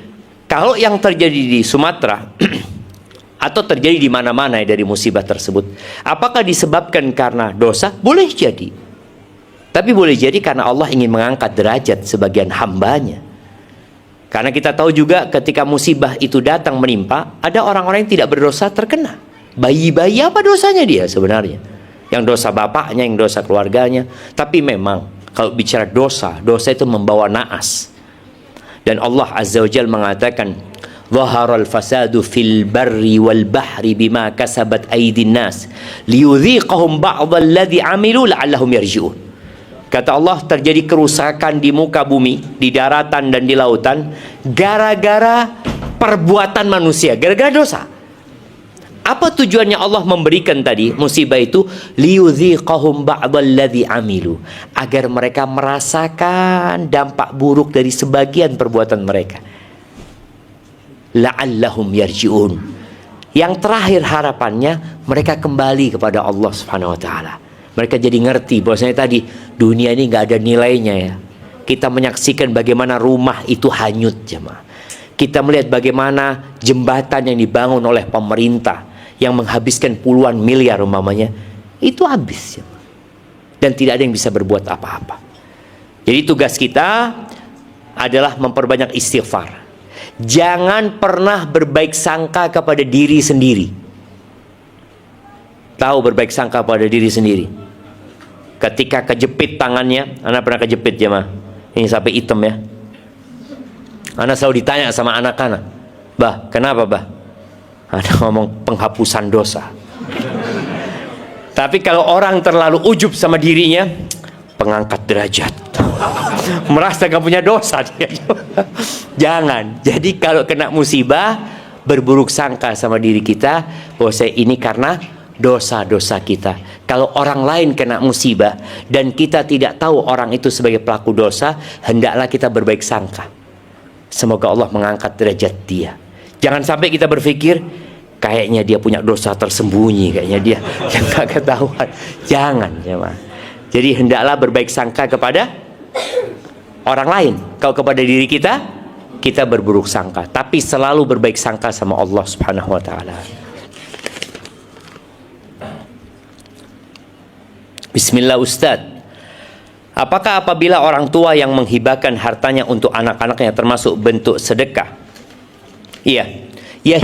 kalau yang terjadi di Sumatera atau terjadi di mana-mana dari musibah tersebut, apakah disebabkan karena dosa? Boleh jadi. Tapi boleh jadi karena Allah ingin mengangkat derajat sebagian hambanya. Karena kita tahu juga ketika musibah itu datang menimpa, ada orang-orang yang tidak berdosa terkena. Bayi-bayi apa dosanya dia sebenarnya? Yang dosa bapaknya, yang dosa keluarganya. Tapi memang kalau bicara dosa, dosa itu membawa naas. Dan Allah Azza wa Jalla mengatakan, "Dhaharal fasadu fil barri wal bahri bima kasabat aydin nas liyudhiqahum ba'dal ladzi 'amilu la'allahum yarji'un." Kata Allah, terjadi kerusakan di muka bumi, di daratan dan di lautan, gara-gara perbuatan manusia, gara-gara dosa. Apa tujuannya Allah memberikan tadi musibah itu? Liyudhiqahum ba'dal ladzi amilu, agar mereka merasakan dampak buruk dari sebagian perbuatan mereka. La'allahum yarji'un. Yang terakhir harapannya mereka kembali kepada Allah Subhanahu wa taala. Mereka jadi ngerti bahwasanya tadi dunia ini nggak ada nilainya ya. Kita menyaksikan bagaimana rumah itu hanyut jemaah. Kita melihat bagaimana jembatan yang dibangun oleh pemerintah yang menghabiskan puluhan miliar umpamanya itu habis jemaah. Dan tidak ada yang bisa berbuat apa-apa. Jadi tugas kita adalah memperbanyak istighfar. Jangan pernah berbaik sangka kepada diri sendiri. Tahu berbaik sangka pada diri sendiri? Ketika kejepit tangannya, anak pernah kejepit jemaah. Ini sampai hitam ya. Anak selalu ditanya sama anak-anak, "Bah, kenapa bah?" Anak ngomong penghapusan dosa. Tapi kalau orang terlalu ujub sama dirinya, pengangkat derajat. Merasa gak punya dosa dia. Jangan. Jadi kalau kena musibah, berburuk sangka sama diri kita bahwa saya ini karena dosa-dosa kita. Kalau orang lain kena musibah dan kita tidak tahu orang itu sebagai pelaku dosa, hendaklah kita berbaik sangka. Semoga Allah mengangkat derajat dia. Jangan sampai kita berpikir kayaknya dia punya dosa tersembunyi, kayaknya dia yang gak ketahuan. Jangan, jemaah. Jadi hendaklah berbaik sangka kepada orang lain. Kalau kepada diri kita, kita berburuk sangka. Tapi selalu berbaik sangka sama Allah Subhanahu wa taala. Bismillah Ustaz, apakah apabila orang tua yang menghibahkan hartanya untuk anak-anaknya termasuk bentuk sedekah? Iya, ya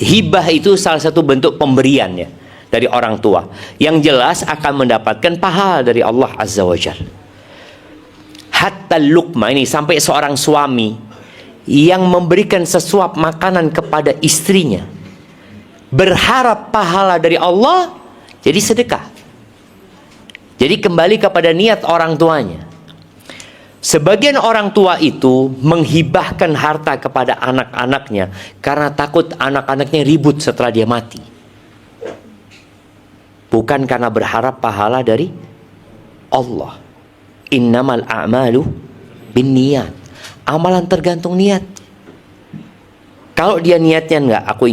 hibah itu salah satu bentuk pemberian ya dari orang tua. Yang jelas akan mendapatkan pahala dari Allah Azza wa Jalla. Hatta luqma ini, sampai seorang suami yang memberikan sesuap makanan kepada istrinya berharap pahala dari Allah, jadi sedekah. Jadi kembali kepada niat orang tuanya. Sebagian orang tua itu menghibahkan harta kepada anak-anaknya karena takut anak-anaknya ribut setelah dia mati. Bukan karena berharap pahala dari Allah. Innamal a'malu binniyat. Amalan tergantung niat. Kalau dia niatnya enggak, aku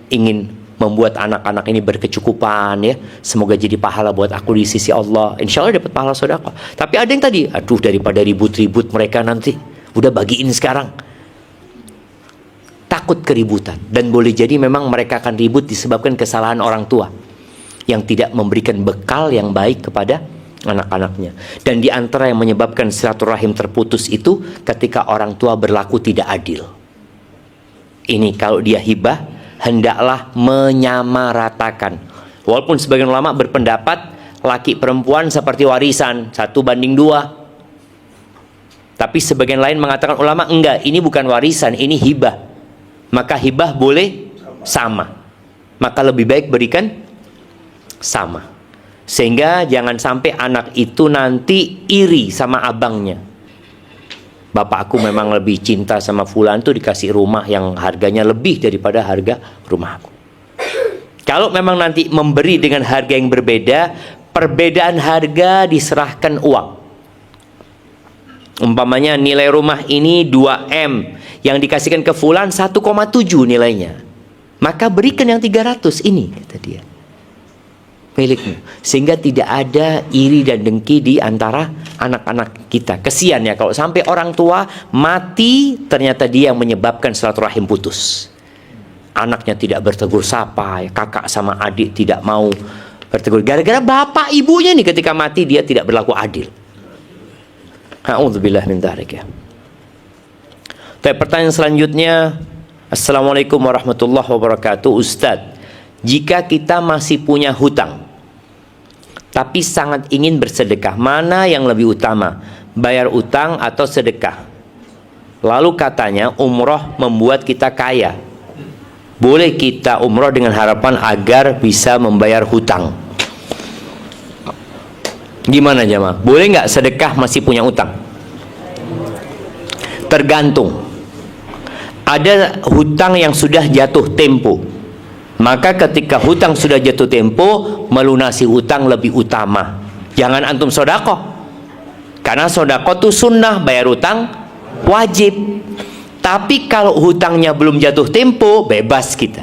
ingin membuat anak-anak ini berkecukupan ya, semoga jadi pahala buat aku di sisi Allah, insya Allah dapat pahala sedekah. Tapi ada yang tadi, aduh daripada ribut-ribut mereka nanti, udah bagiin sekarang. Takut keributan, dan boleh jadi memang mereka akan ribut disebabkan kesalahan orang tua yang tidak memberikan bekal yang baik kepada anak-anaknya. Dan di antara yang menyebabkan silaturahim terputus itu ketika orang tua berlaku tidak adil. Ini kalau dia hibah, hendaklah menyamaratakan. Walaupun sebagian ulama berpendapat laki perempuan seperti warisan 1:2. Tapi sebagian lain mengatakan ulama enggak, ini bukan warisan, ini hibah. Maka hibah boleh sama. Maka lebih baik berikan sama. Sehingga jangan sampai anak itu nanti iri sama abangnya. Bapakku memang lebih cinta sama fulan tuh, dikasih rumah yang harganya lebih daripada harga rumahku. Kalau memang nanti memberi dengan harga yang berbeda, perbedaan harga diserahkan uang. Umpamanya nilai rumah ini 2M, yang dikasihkan ke fulan 1,7 nilainya. Maka berikan yang 300 ini, kata dia, milikmu. Sehingga tidak ada iri dan dengki di antara anak-anak kita. Kesian ya kalau sampai orang tua mati, ternyata dia yang menyebabkan silaturahim putus. Anaknya tidak bertegur sapa, kakak sama adik tidak mau bertegur. Gara-gara bapak ibunya nih ketika mati dia tidak berlaku adil. A'udzubillah min dzalik ya. Pertanyaan selanjutnya, Assalamualaikum warahmatullahi wabarakatuh. Ustadz, jika kita masih punya hutang tapi sangat ingin bersedekah, mana yang lebih utama, bayar utang atau sedekah? Lalu katanya umroh membuat kita kaya, boleh kita umroh dengan harapan agar bisa membayar hutang? Gimana jemaah? Boleh nggak sedekah masih punya utang? Tergantung. Ada hutang yang sudah jatuh tempo, maka ketika hutang sudah jatuh tempo, melunasi hutang lebih utama. Jangan antum sodakoh, karena sodakoh itu sunnah, bayar hutang wajib. Tapi kalau hutangnya belum jatuh tempo, bebas kita.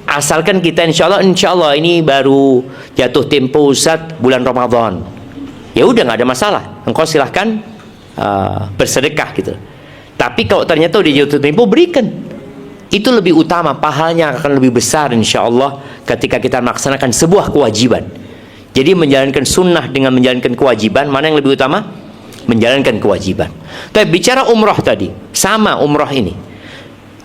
Asalkan kita insya Allah ini baru jatuh tempo Ustaz bulan Ramadan, ya udah nggak ada masalah, engkau silahkan bersedekah gitu. Tapi kalau ternyata udah jatuh tempo, berikan. Itu lebih utama, pahalanya akan lebih besar insya Allah ketika kita melaksanakan sebuah kewajiban. Jadi menjalankan sunnah dengan menjalankan kewajiban, mana yang lebih utama? Menjalankan kewajiban. Tapi bicara umroh tadi, sama umroh ini.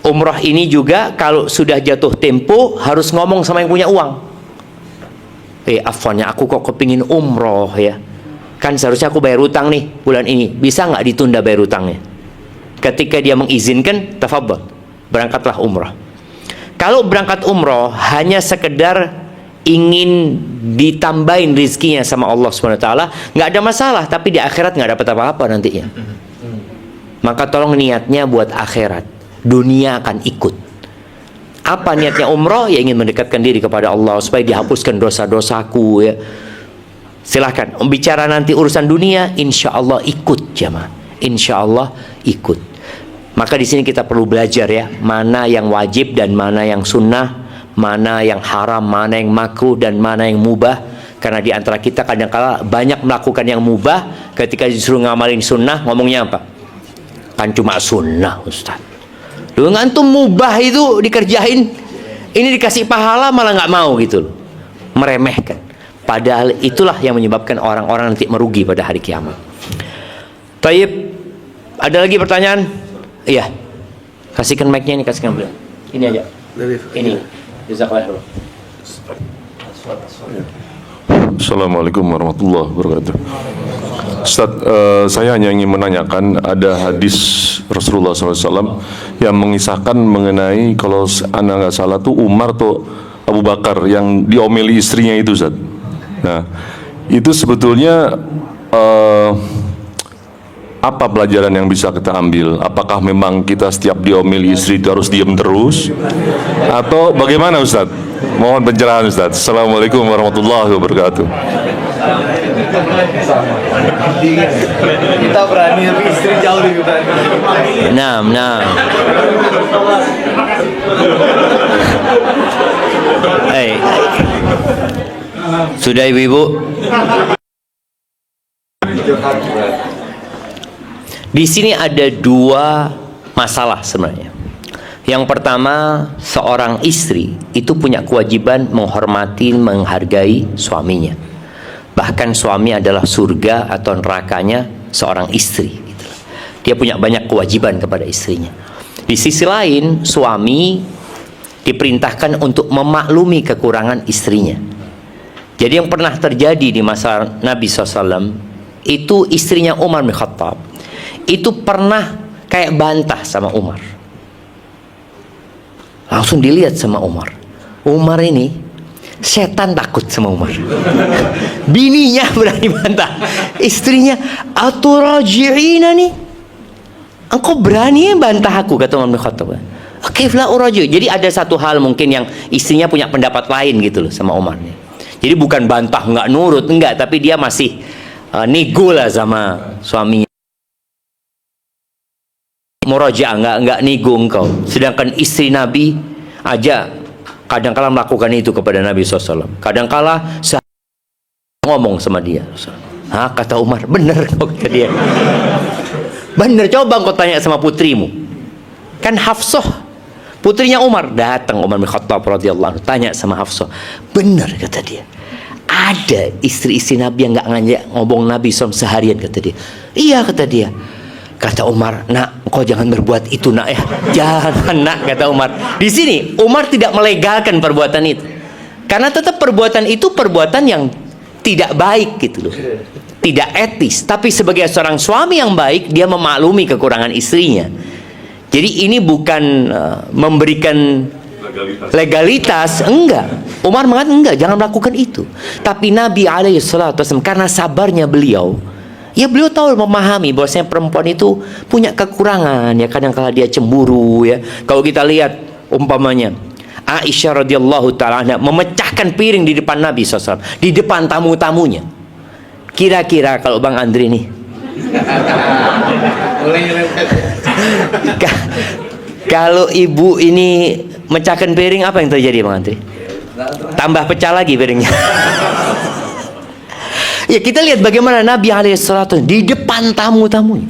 Umroh ini juga kalau sudah jatuh tempo harus ngomong sama yang punya uang. Afwannya aku kok kepingin umroh ya, kan seharusnya aku bayar utang nih bulan ini, bisa nggak ditunda bayar utangnya? Ketika dia mengizinkan, tafadhol, berangkatlah umroh. Kalau berangkat umroh hanya sekedar ingin ditambahin rizkinya sama Allah SWT, nggak ada masalah, tapi di akhirat nggak dapat apa-apa nantinya. Maka tolong niatnya buat akhirat, dunia akan ikut. Apa niatnya umroh? Ya ingin mendekatkan diri kepada Allah supaya dihapuskan dosa-dosaku ya. Silahkan bicara nanti urusan dunia, insya Allah ikut jamaah, insya Allah ikut. Maka di sini kita perlu belajar ya, mana yang wajib dan mana yang sunnah, mana yang haram, mana yang makruh dan mana yang mubah. Karena di antara kita kadang-kala banyak melakukan yang mubah, ketika disuruh ngamalin sunnah ngomongnya apa? Kan cuma sunnah Ustaz. Lu ngantum mubah itu dikerjain, ini dikasih pahala malah nggak mau gitu loh, meremehkan. Padahal itulah yang menyebabkan orang-orang nanti merugi pada hari kiamat. Taib, ada lagi pertanyaan? Iya, kasihkan mic-nya ini, kasihkan beliau. Ini aja. Ini. Jazakallah. Assalamualaikum warahmatullahi wabarakatuh. Ustaz, saya hanya ingin menanyakan, ada hadis Rasulullah SAW yang mengisahkan mengenai, kalau anak nggak salah tuh Umar atau Abu Bakar yang diomeli istrinya itu, Ustaz. Nah, itu sebetulnya apa pelajaran yang bisa kita ambil? Apakah memang kita setiap diomeli istri itu harus diam terus? Atau bagaimana Ustaz? Mohon pencerahan Ustaz. Assalamualaikum warahmatullahi wabarakatuh. Kita berani, tapi istri jauh lebih berani. Nah. Sudah ibu-ibu. Di sini ada dua masalah sebenarnya. Yang pertama, seorang istri itu punya kewajiban menghormati, menghargai suaminya. Bahkan suami adalah surga atau nerakanya seorang istri. Dia punya banyak kewajiban kepada istrinya. Di sisi lain, suami diperintahkan untuk memaklumi kekurangan istrinya. Jadi yang pernah terjadi di masa Nabi SAW, itu istrinya Umar bin Khattab itu pernah kayak bantah sama Umar. Langsung dilihat sama Umar. Umar ini Setan takut sama Umar. Bininya berani bantah istrinya, aturaji'ina nih, engkau berani bantah aku, kata Umar bin Khattab. Kaifla uraji. Jadi ada satu hal mungkin yang istrinya punya pendapat lain gitu loh sama Umar. Jadi bukan bantah nggak nurut, enggak, tapi dia masih nego lah sama suaminya. Muraja nggak nego engkau. Sedangkan istri Nabi aja kadangkala melakukan itu kepada Nabi SAW. Kadangkala ngomong sama dia. Hah, kata Umar, bener kok, kata dia. Bener, coba engkau tanya sama putrimu. Kan Hafsah, putrinya Umar, datang Umar bin Khattab radhiyallahu anhu, tanya sama Hafsah. Bener, kata dia. Ada istri-istri Nabi yang nggak ngajak ngomong Nabi SAW seharian, kata dia. Iya, kata dia. Kata Umar, nak, kau jangan berbuat itu, nak, ya. Jangan, nak, kata Umar. Di sini Umar tidak melegalkan perbuatan itu, karena tetap perbuatan itu perbuatan yang tidak baik gitu loh, tidak etis. Tapi sebagai seorang suami yang baik, dia memaklumi kekurangan istrinya. Jadi ini bukan memberikan legalitas, enggak. Umar mengatakan enggak, jangan melakukan itu. Tapi Nabi alaihissalam, karena sabarnya beliau, ya beliau tahu, memahami bahwasanya perempuan itu punya kekurangan, ya kadang-kala dia cemburu, ya. Kalau kita lihat umpamanya Aisyah radhiyallahu taala anha memecahkan piring di depan Nabi SAW, di depan tamu-tamunya. Kira-kira kalau Bang Andri nih, kalau ibu ini mecahkan piring, apa yang terjadi, Bang Andri? Tambah pecah lagi piringnya. Ya, kita lihat bagaimana Nabi alaihissalatu di depan tamu-tamunya,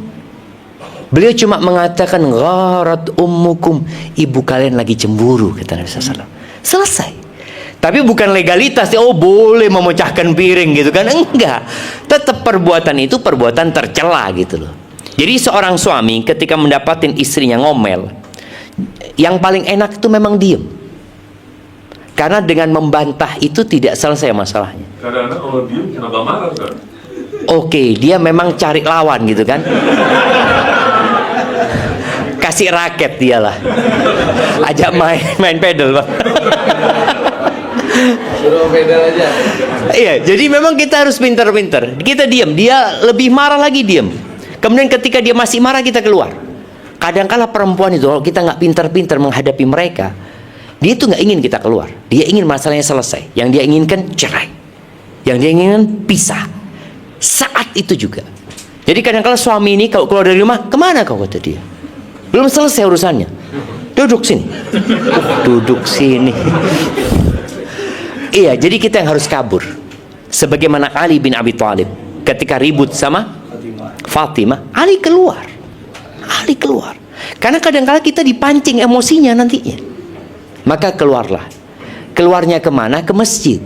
beliau cuma mengatakan, gharat ummukum, ibu kalian lagi cemburu, kata Nabi SAW. Selesai. Tapi bukan legalitas, oh boleh memecahkan piring gitu kan, enggak. Tetap perbuatan itu perbuatan tercela gitu loh. Jadi seorang suami ketika mendapatkan istrinya ngomel, yang paling enak itu memang diem. Karena dengan membantah itu tidak selesai masalahnya. Kadang-kadang kalau diem kenapa marah kan? Oke, dia memang cari lawan gitu kan. Kasih raket dialah. Ajak main pedal, Bang. Suruh pedal aja. Iya, jadi memang kita harus pintar-pintar. Kita diam, dia lebih marah lagi, diam. Kemudian ketika dia masih marah, kita keluar. Kadang-kala perempuan itu kalau kita nggak pintar-pintar menghadapi mereka, dia itu nggak ingin kita keluar. Dia ingin masalahnya selesai. Yang dia inginkan cerai. Yang dia inginkan pisah. Saat itu juga. Jadi kadang-kala suami ini kalau keluar dari rumah, kemana kau, kata dia? Belum selesai urusannya. Duduk sini. Duduk sini. Iya, jadi kita yang harus kabur. Sebagaimana Ali bin Abi Thalib ketika ribut sama Fatimah, Ali keluar. Ali keluar. Karena kadang-kala kita dipancing emosinya nantinya. Maka keluarlah. Keluarnya kemana? Ke masjid.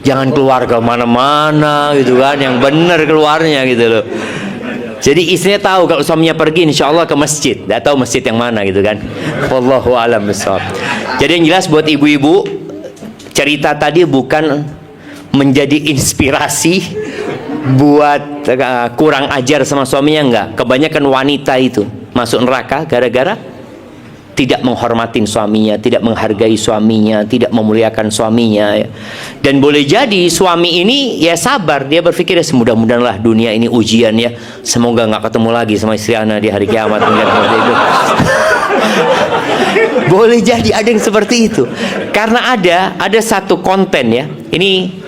Jangan keluar ke mana-mana gitu kan, yang benar keluarnya gitu loh. Jadi istrinya tahu kalau suaminya pergi, insya Allah ke masjid. Tidak tahu masjid yang mana gitu kan. Wallahu a'lam bishawab. Jadi yang jelas buat ibu-ibu, cerita tadi bukan menjadi inspirasi buat kurang ajar sama suaminya, enggak. Kebanyakan wanita itu masuk neraka gara-gara tidak menghormatin suaminya, tidak menghargai suaminya, tidak memuliakan suaminya, ya. Dan boleh jadi suami ini ya sabar, dia berpikir ya semudah-mudahan lah dunia ini ujian ya, semoga nggak ketemu lagi sama istri ana di hari kiamat. Boleh jadi ada yang seperti itu, karena ada satu konten ya, ini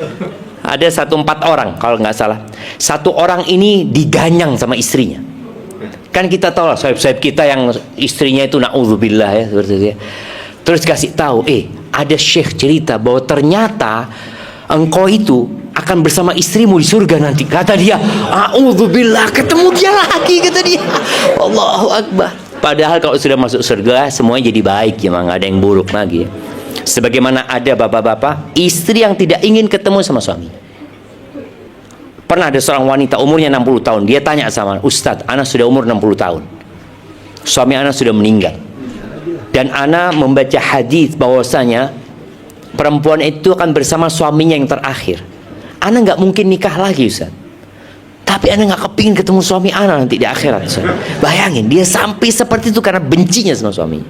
ada 4 orang kalau nggak salah, 1 orang ini diganyang sama istrinya. Kan kita tahu lah sahib-sahib kita yang istrinya itu na'udzubillah ya, seperti itu ya. Terus kasih tahu, ada syekh cerita bahwa ternyata engkau itu akan bersama istrimu di surga nanti. Kata dia, a'udzubillah, ketemu dia lagi, kata dia. Allahu Akbar. Padahal kalau sudah masuk surga semuanya jadi baik ya, nggak ada yang buruk lagi ya. Sebagaimana ada bapak-bapak istri yang tidak ingin ketemu sama suami. Pernah ada seorang wanita umurnya 60 tahun, dia tanya sama Ustadz, ana sudah umur 60 tahun, suami ana sudah meninggal, dan ana membaca hadis bahwasanya perempuan itu akan bersama suaminya yang terakhir. Ana nggak mungkin nikah lagi, Ustadz. Tapi ana nggak kepingin ketemu suami ana nanti di akhirat, Ustadz. Bayangin, dia sampai seperti itu karena bencinya sama suaminya.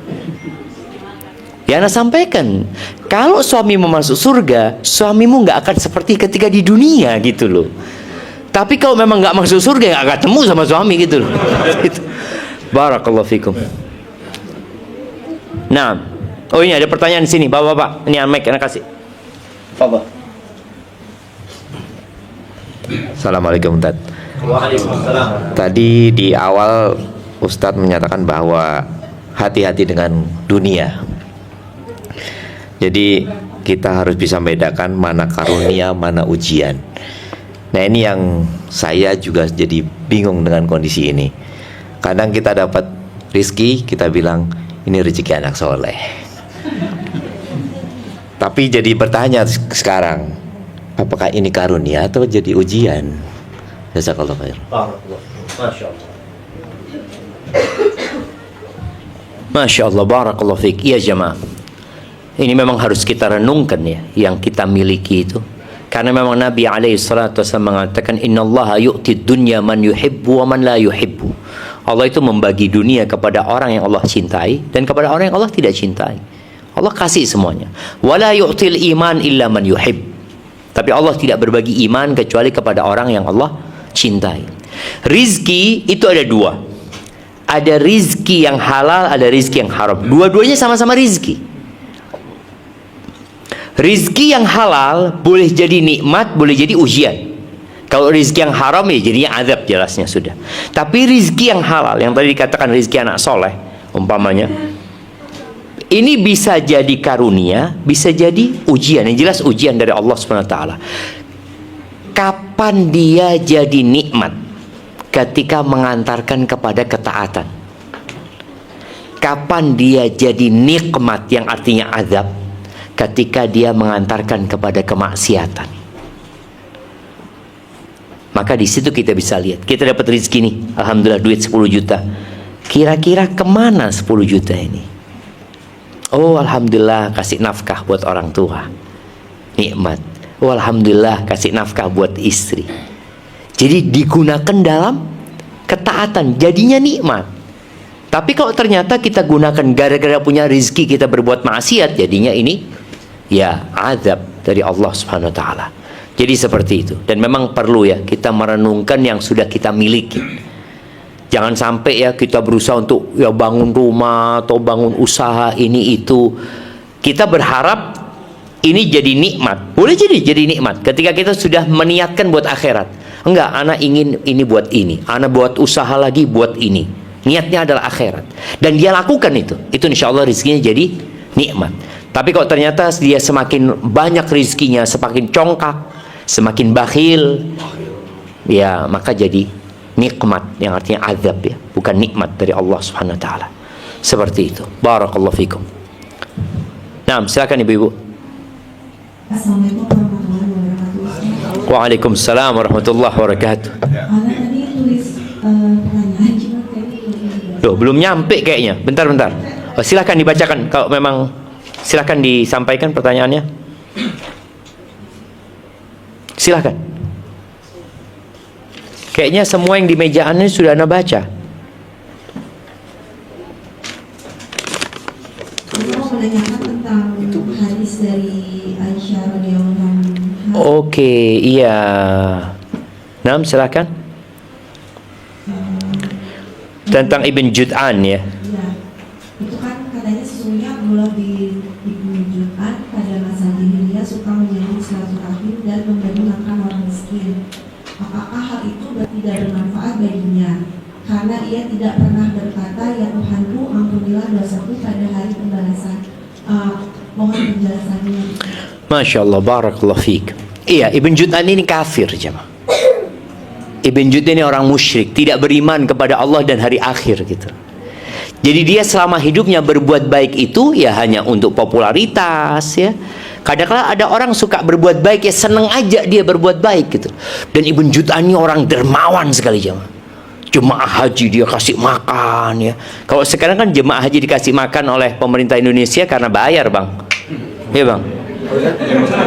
Ya Ana sampaikan, kalau suamimu masuk surga, suamimu nggak akan seperti ketika di dunia gitu loh. Tapi kalau memang nggak masuk surga, nggak ketemu sama suami gitu loh. Gitu. Barakallahu fikum. Nah, oh ini ada pertanyaan di sini, bapak-bapak. Ini mic, Ana kasih. Bapak. Assalamualaikum Ustaz. Waalaikumsalam. Tadi di awal Ustadz menyatakan bahwa hati-hati dengan dunia. Jadi kita harus bisa membedakan mana karunia, mana ujian. Nah ini yang saya juga jadi bingung dengan kondisi ini. Kadang kita dapat rizki, kita bilang ini rezeki anak soleh. Tapi jadi bertanya sekarang, apakah ini karunia atau jadi ujian? Jazakallahu khair. Masya Allah. Masya Allah, barakallahu fiik. Iya jemaah, ini memang harus kita renungkan ya, yang kita miliki itu. Karena memang Nabi SAW mengatakan, Innallaha yu'ti dunya man yuhibbu wa man la yuhibbu. Allah itu membagi dunia kepada orang yang Allah cintai dan kepada orang yang Allah tidak cintai. Allah kasih semuanya. Wala yu'til iman illa man yuhib. Tapi Allah tidak berbagi iman kecuali kepada orang yang Allah cintai. Rizki itu ada dua. Ada rizki yang halal, ada rizki yang haram. Dua-duanya sama-sama rizki. Rizki yang halal boleh jadi nikmat, boleh jadi ujian. Kalau rizki yang haram ya jadinya azab, jelasnya sudah. Tapi rizki yang halal, yang tadi dikatakan rizki anak soleh, umpamanya, ini bisa jadi karunia, bisa jadi ujian. Yang jelas ujian dari Allah SWT. Kapan dia jadi nikmat? Ketika mengantarkan kepada ketaatan. Kapan dia jadi nikmat yang artinya azab? Ketika dia mengantarkan kepada kemaksiatan. Maka di situ kita bisa lihat. Kita dapat rezeki nih, alhamdulillah duit 10 juta. Kira-kira kemana 10 juta ini? Oh alhamdulillah kasih nafkah buat orang tua, nikmat. Oh alhamdulillah kasih nafkah buat istri. Jadi digunakan dalam ketaatan, jadinya nikmat. Tapi kalau ternyata kita gunakan gara-gara punya rezeki kita berbuat maksiat, jadinya ini ya azab dari Allah Subhanahu wa taala. Jadi seperti itu. Dan memang perlu ya kita merenungkan yang sudah kita miliki. Jangan sampai ya kita berusaha untuk ya bangun rumah atau bangun usaha ini itu. Kita berharap ini jadi nikmat. Boleh jadi nikmat ketika kita sudah meniatkan buat akhirat. Enggak, anak ingin ini buat ini. Anak buat usaha lagi buat ini. Niatnya adalah akhirat. Dan dia lakukan itu. Itu insya Allah rezekinya jadi nikmat. Tapi kalau ternyata dia semakin banyak rezekinya, semakin congkak, semakin bakhil, ya maka jadi nikmat yang artinya azab ya, bukan nikmat dari Allah Subhanahu wa taala. Seperti itu. Barakallahu fikum. Nah, silakan Ibu-ibu. Assalamualaikum warahmatullahi wabarakatuh. Waalaikumsalam warahmatullahi wabarakatuh. Ana tadi tulis pertanyaan cuma kayaknya Loh, belum nyampe kayaknya. Bentar. Oh, silakan dibacakan kalau memang, silakan disampaikan pertanyaannya. Silakan. Kayaknya semua yang di mejaan ini sudah Anda baca. Saya mau menanyakan tentang hadis dari Aisyah radhiyallahu anha. Oke, iya. Nah, silakan. Tentang Ibn Jud'an ya. Ya, itu kan katanya sesungguhnya Abdullah bin Jud'an pada masa jahiliyah suka menyambung silaturahim dan memberi makan orang miskin. Apakah hal itu tidak bermanfaat baginya? Karena ia tidak pernah berkata, ya Tuhanku, ampunilah dosaku pada hari pembalasan. Mohon penjelasannya. Masya Allah, barakallahu fiik. Iya, Ibn Jud'an ini kafir jemaah. Ibn Jud'an ini orang musyrik, tidak beriman kepada Allah dan hari akhir gitu. Jadi dia selama hidupnya berbuat baik itu ya hanya untuk popularitas ya. Kadang-kadang ada orang suka berbuat baik ya seneng aja dia berbuat baik gitu. Dan Ibn Jud'an ini orang dermawan sekali jemaah. Jemaah haji dia kasih makan ya. Kalau sekarang kan jemaah haji dikasih makan oleh pemerintah Indonesia karena bayar bang. Iya bang.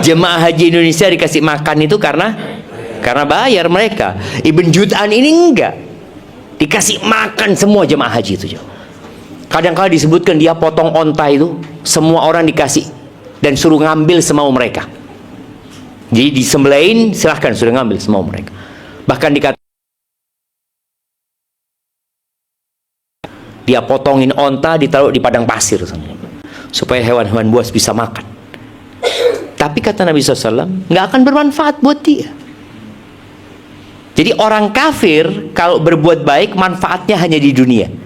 Jemaah haji Indonesia dikasih makan itu karena bayar mereka. Ibn Jud'an ini enggak. Dikasih makan semua jemaah haji itu. Kadang-kala disebutkan dia potong onta itu, semua orang dikasih dan suruh ngambil semau mereka. Jadi disembelahin, silahkan sudah ngambil semau mereka. Bahkan dikatakan dia potongin onta, ditaruh di padang pasir supaya hewan-hewan buas bisa makan. Tapi kata Nabi SAW, nggak akan bermanfaat buat dia. Jadi orang kafir kalau berbuat baik, manfaatnya hanya di dunia.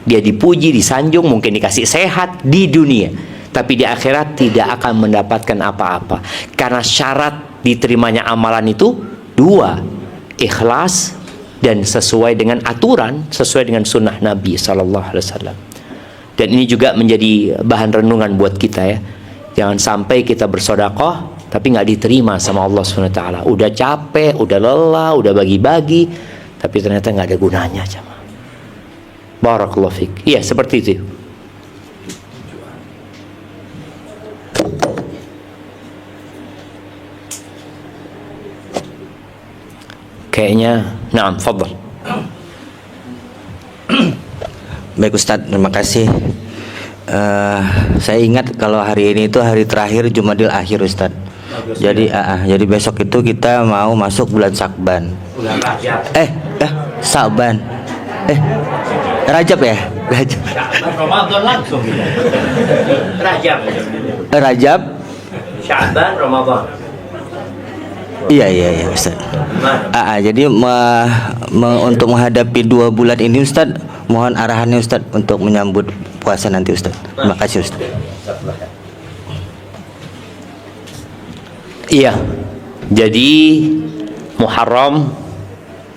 Dia dipuji, disanjung, mungkin dikasih sehat di dunia, tapi di akhirat tidak akan mendapatkan apa-apa. Karena syarat diterimanya amalan itu dua, ikhlas dan sesuai dengan aturan, sesuai dengan sunnah Nabi SAW. Dan ini juga menjadi bahan renungan buat kita ya. Jangan sampai kita bersedekah tapi nggak diterima sama Allah SWT. Udah capek, udah lelah, udah bagi-bagi, tapi ternyata nggak ada gunanya, jemaah. Barakallahu fiik. Iya, seperti itu. Kayaknya, naam, fadhal. Baik Ustadz, terima kasih. Saya ingat kalau hari ini itu hari terakhir Jumadil Akhir Ustadz. Jadi besok itu kita mau masuk bulan Syakban. Syakban. Rajab ya? Rajab. Ramadan langsung gitu. Rajab. Sya'ban, Ramadan. Iya Ustaz. Jadi untuk menghadapi 2 bulan ini Ustaz, mohon arahannya Ustaz untuk menyambut puasa nanti Ustaz. Terima kasih Ustaz. Iya. Jadi Muharram,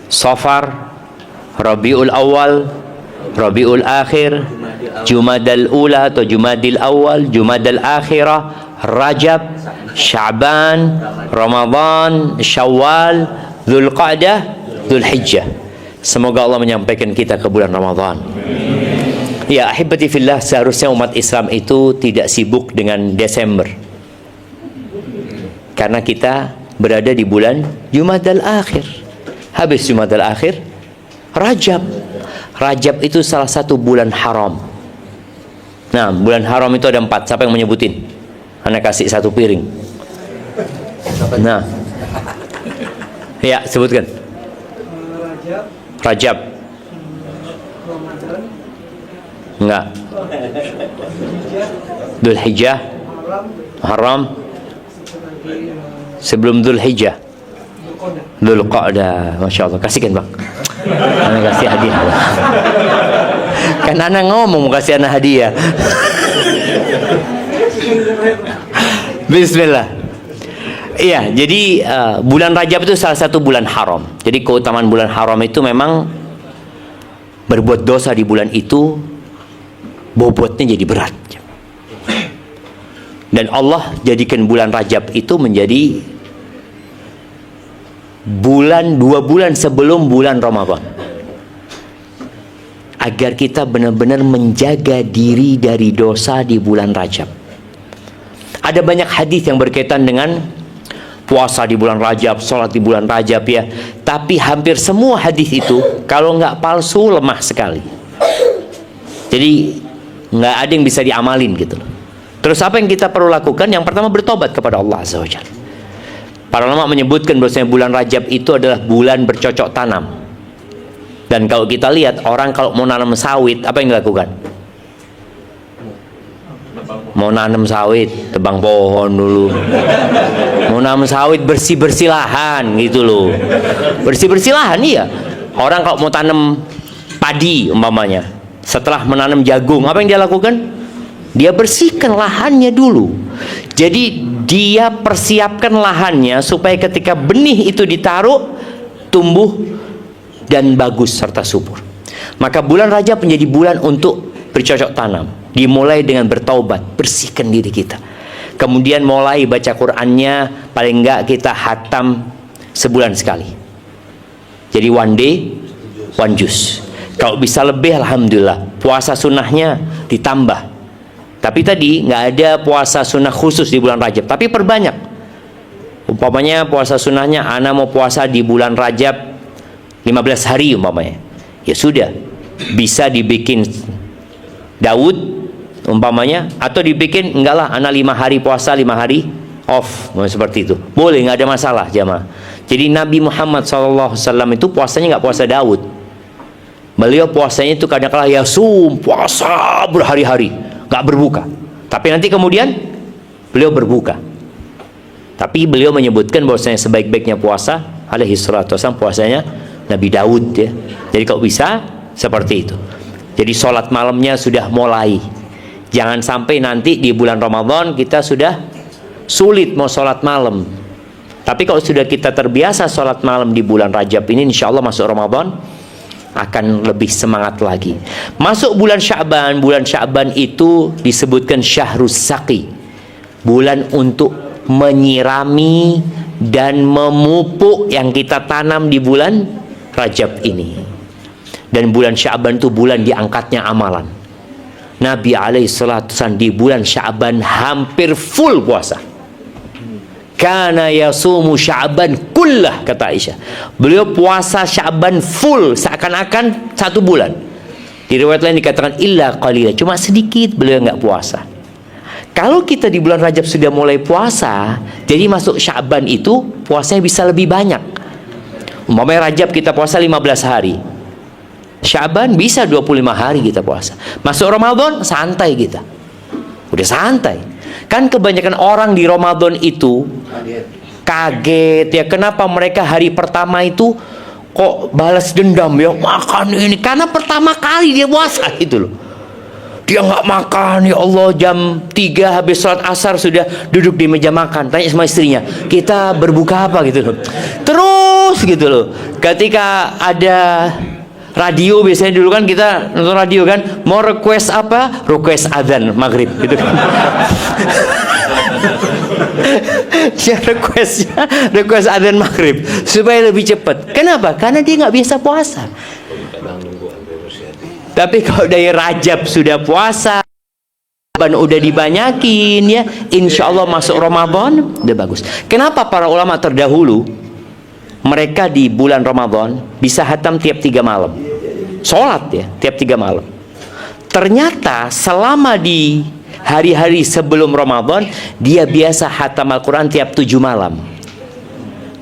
Safar, Rabiul Awal, Rabiul Akhir, Jumadal Ula atau Jumadil Awal, Jumadal Akhirah, Rajab, Sya'ban, Ramadan, Syawal, Dzulqa'dah, Dzulhijjah. Semoga Allah menyampaikan kita ke bulan Ramadan. Ya, ahibati fillah, seharusnya umat Islam itu tidak sibuk dengan Desember. Karena kita berada di bulan Jumadal Akhir. Habis Jumadal Akhir, Rajab. Rajab itu salah satu bulan haram. Nah, bulan haram itu ada 4. Siapa yang menyebutin? Anda kasih 1 piring. Nah, ya sebutkan. Rajab. Enggak. Dzulhijjah. Muharram. Sebelum Dzulhijjah. Dzulqa'dah. Masya Allah. Kasihkan bang. Anda kasih hadiah. Kan Anda ngomong mau kasih Anda hadiah. Bismillah. Iya, jadi bulan Rajab itu salah satu bulan haram. Jadi keutamaan bulan haram itu memang berbuat dosa di bulan itu bobotnya jadi berat. Dan Allah jadikan bulan Rajab itu menjadi bulan 2 bulan sebelum bulan Ramadan, agar kita benar-benar menjaga diri dari dosa di bulan Rajab. Ada banyak hadis yang berkaitan dengan puasa di bulan Rajab, sholat di bulan Rajab ya. Tapi hampir semua hadis itu kalau nggak palsu lemah sekali. Jadi nggak ada yang bisa diamalin gitu loh. Terus apa yang kita perlu lakukan? Yang pertama bertobat kepada Allah Azza wa Jalla. Para ulama menyebutkan bahwasanya bulan Rajab itu adalah bulan bercocok tanam. Dan kalau kita lihat orang kalau mau nanam sawit, apa yang dilakukan? Mau nanam sawit, tebang pohon dulu. Mau nanam sawit, bersih-bersih lahan gitu loh. Bersih-bersih lahan, iya. Orang kalau mau tanam padi umpamanya, setelah menanam jagung, apa yang dia lakukan? Dia bersihkan lahannya dulu. Jadi dia persiapkan lahannya supaya ketika benih itu ditaruh, tumbuh dan bagus serta subur. Maka bulan Rajab menjadi bulan untuk bercocok tanam. Dimulai dengan bertaubat, bersihkan diri kita. Kemudian mulai baca Qur'annya, paling enggak kita hatam sebulan sekali. Jadi one day, one juz. Kalau bisa lebih, alhamdulillah. Puasa sunnahnya ditambah. Tapi tadi nggak ada puasa sunnah khusus di bulan Rajab, tapi perbanyak. Umpamanya puasa sunnahnya, ana mau puasa di bulan Rajab 15 hari umpamanya. Ya sudah, bisa dibikin Daud umpamanya, atau dibikin enggak lah, anak 5 hari puasa 5 hari off, seperti itu boleh, nggak ada masalah jamaah. Jadi Nabi Muhammad SAW itu puasanya nggak puasa Daud. Beliau puasanya itu kadang-kala yasum, puasa berhari-hari, nggak berbuka. Tapi nanti kemudian beliau berbuka. Tapi beliau menyebutkan bahwasanya sebaik-baiknya puasa alaihi salatu wasallam puasanya Nabi Daud ya. Jadi kalau bisa seperti itu. Jadi sholat malamnya sudah mulai. Jangan sampai nanti di bulan Ramadan kita sudah sulit mau sholat malam. Tapi kalau sudah kita terbiasa sholat malam di bulan Rajab ini, insya Allah masuk Ramadan akan lebih semangat lagi. Masuk bulan Sya'ban itu disebutkan syahrus saqi, bulan untuk menyirami dan memupuk yang kita tanam di bulan Rajab ini. Dan bulan Sya'ban itu bulan diangkatnya amalan. Nabi alaihissalatu wasallam di bulan Sya'ban hampir full puasa. Kana yasumu Sya'ban kullah, kata Aisyah. Beliau puasa Sya'ban full, seakan-akan 1 bulan. Di riwayat lain dikatakan illa qalila, cuma sedikit beliau nggak puasa. Kalau kita di bulan Rajab sudah mulai puasa, jadi masuk Sya'ban itu puasanya bisa lebih banyak. Umpamanya Rajab kita puasa 15 hari, Sya'ban bisa 25 hari kita puasa. Masuk Ramadan santai kita, udah santai. Kan kebanyakan orang di Ramadan itu kaget ya, kenapa mereka hari pertama itu kok balas dendam ya, makan ini, karena pertama kali dia puasa itu loh. Dia nggak makan, ya Allah, jam 3 habis sholat asar sudah duduk di meja makan, tanya sama istrinya, kita berbuka apa gitu loh. Terus gitu loh, ketika ada radio, biasanya dulu kan kita nonton radio kan, mau request apa? Request adzan maghrib gitu kan. Dia request adzan maghrib supaya lebih cepat. Kenapa? Karena dia nggak biasa puasa. Tapi kalau dari Rajab sudah puasa, udah dibanyakin ya, insya Allah masuk Ramadan udah bagus. Kenapa para ulama terdahulu mereka di bulan Ramadan bisa hatam tiap 3 malam, sholat ya tiap 3 malam. Ternyata selama di hari-hari sebelum Ramadan dia biasa hatam Al-Quran tiap 7 malam.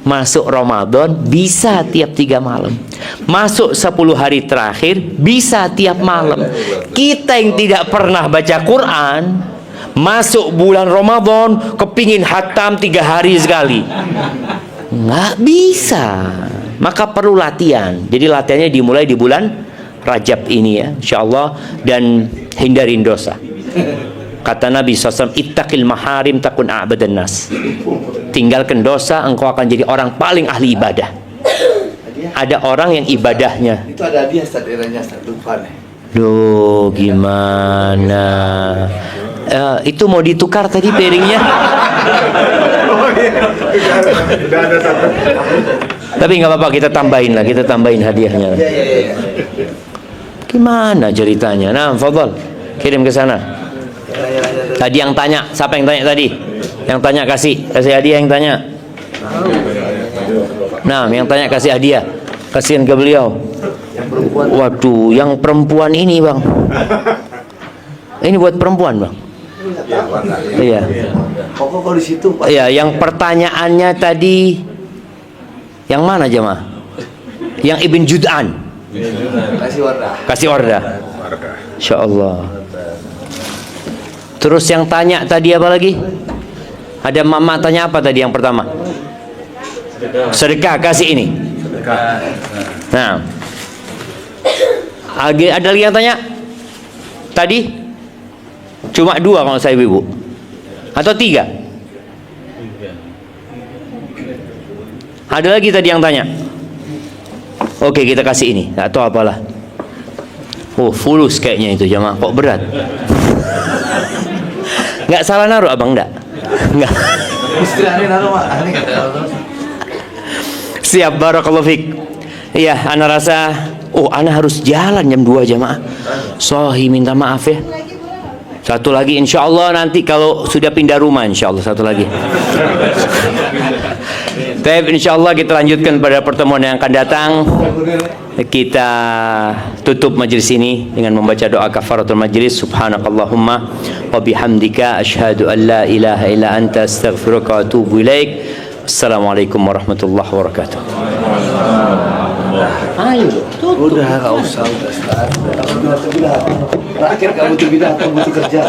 Masuk Ramadan bisa tiap 3 malam. Masuk 10 hari terakhir bisa tiap malam. Kita yang tidak pernah baca Quran, masuk bulan Ramadan kepingin hatam 3 hari sekali, nggak bisa. Maka perlu latihan. Jadi latihannya dimulai di bulan Rajab ini ya, insya-Allah, dan hindarin dosa. Kata Nabi SAW, ittaqil maharim takun a'badan nas. Tinggalkan dosa, engkau akan jadi orang paling ahli ibadah. Ada orang yang ibadahnya, Itu ada dia Ustaz, eranya Ustaz, lupa nih. duh gimana, itu mau ditukar tadi piringnya. Tapi nggak apa-apa, kita tambahin lah, kita tambahin hadiahnya. Gimana ceritanya? Nah, fadhal, kirim ke sana. Tadi yang tanya, siapa yang tanya tadi? Yang tanya kasih hadiah yang tanya. Nah, yang tanya kasih hadiah, kasihin ke beliau. Waduh, yang perempuan ini bang, ini buat perempuan bang. Iya. Pokok di situ Pak. Iya, yang pertanyaannya tadi, yang mana jemaah? Yang Ibn Jud'an. Kasih orda. Insya Allah. Terus yang tanya tadi apa lagi? Ada mama tanya apa tadi yang pertama? Sedekah, kasih ini. Nah, ada lagi yang tanya? Tadi cuma 2 kalau saya ibu, atau 3? Ada lagi tadi yang tanya? Oke, kita kasih ini. Nggak tahu apalah. Oh, fulus kayaknya itu jamaah. Kok berat? Nggak salah naruh abang, enggak? Enggak. Siap, barakallahu fik. Iya, ana rasa, ana harus jalan jam 2 jamaah. Sohi minta maaf ya. Satu lagi insya Allah nanti kalau sudah pindah rumah, insya Allah satu lagi. Tapi insya Allah kita lanjutkan pada pertemuan yang akan datang. kita tutup majlis ini dengan membaca doa kafaratul majlis. Subhanakallahumma wa bihamdika asyhadu an la ilaha illa anta astaghfiruka wa atubu ilaik. Assalamualaikum warahmatullahi wabarakatuh. Ayo, tutup. Udah, nggak usah, udah Ustaz. Terakhir kamu tuh bilang kamu tuh kerja.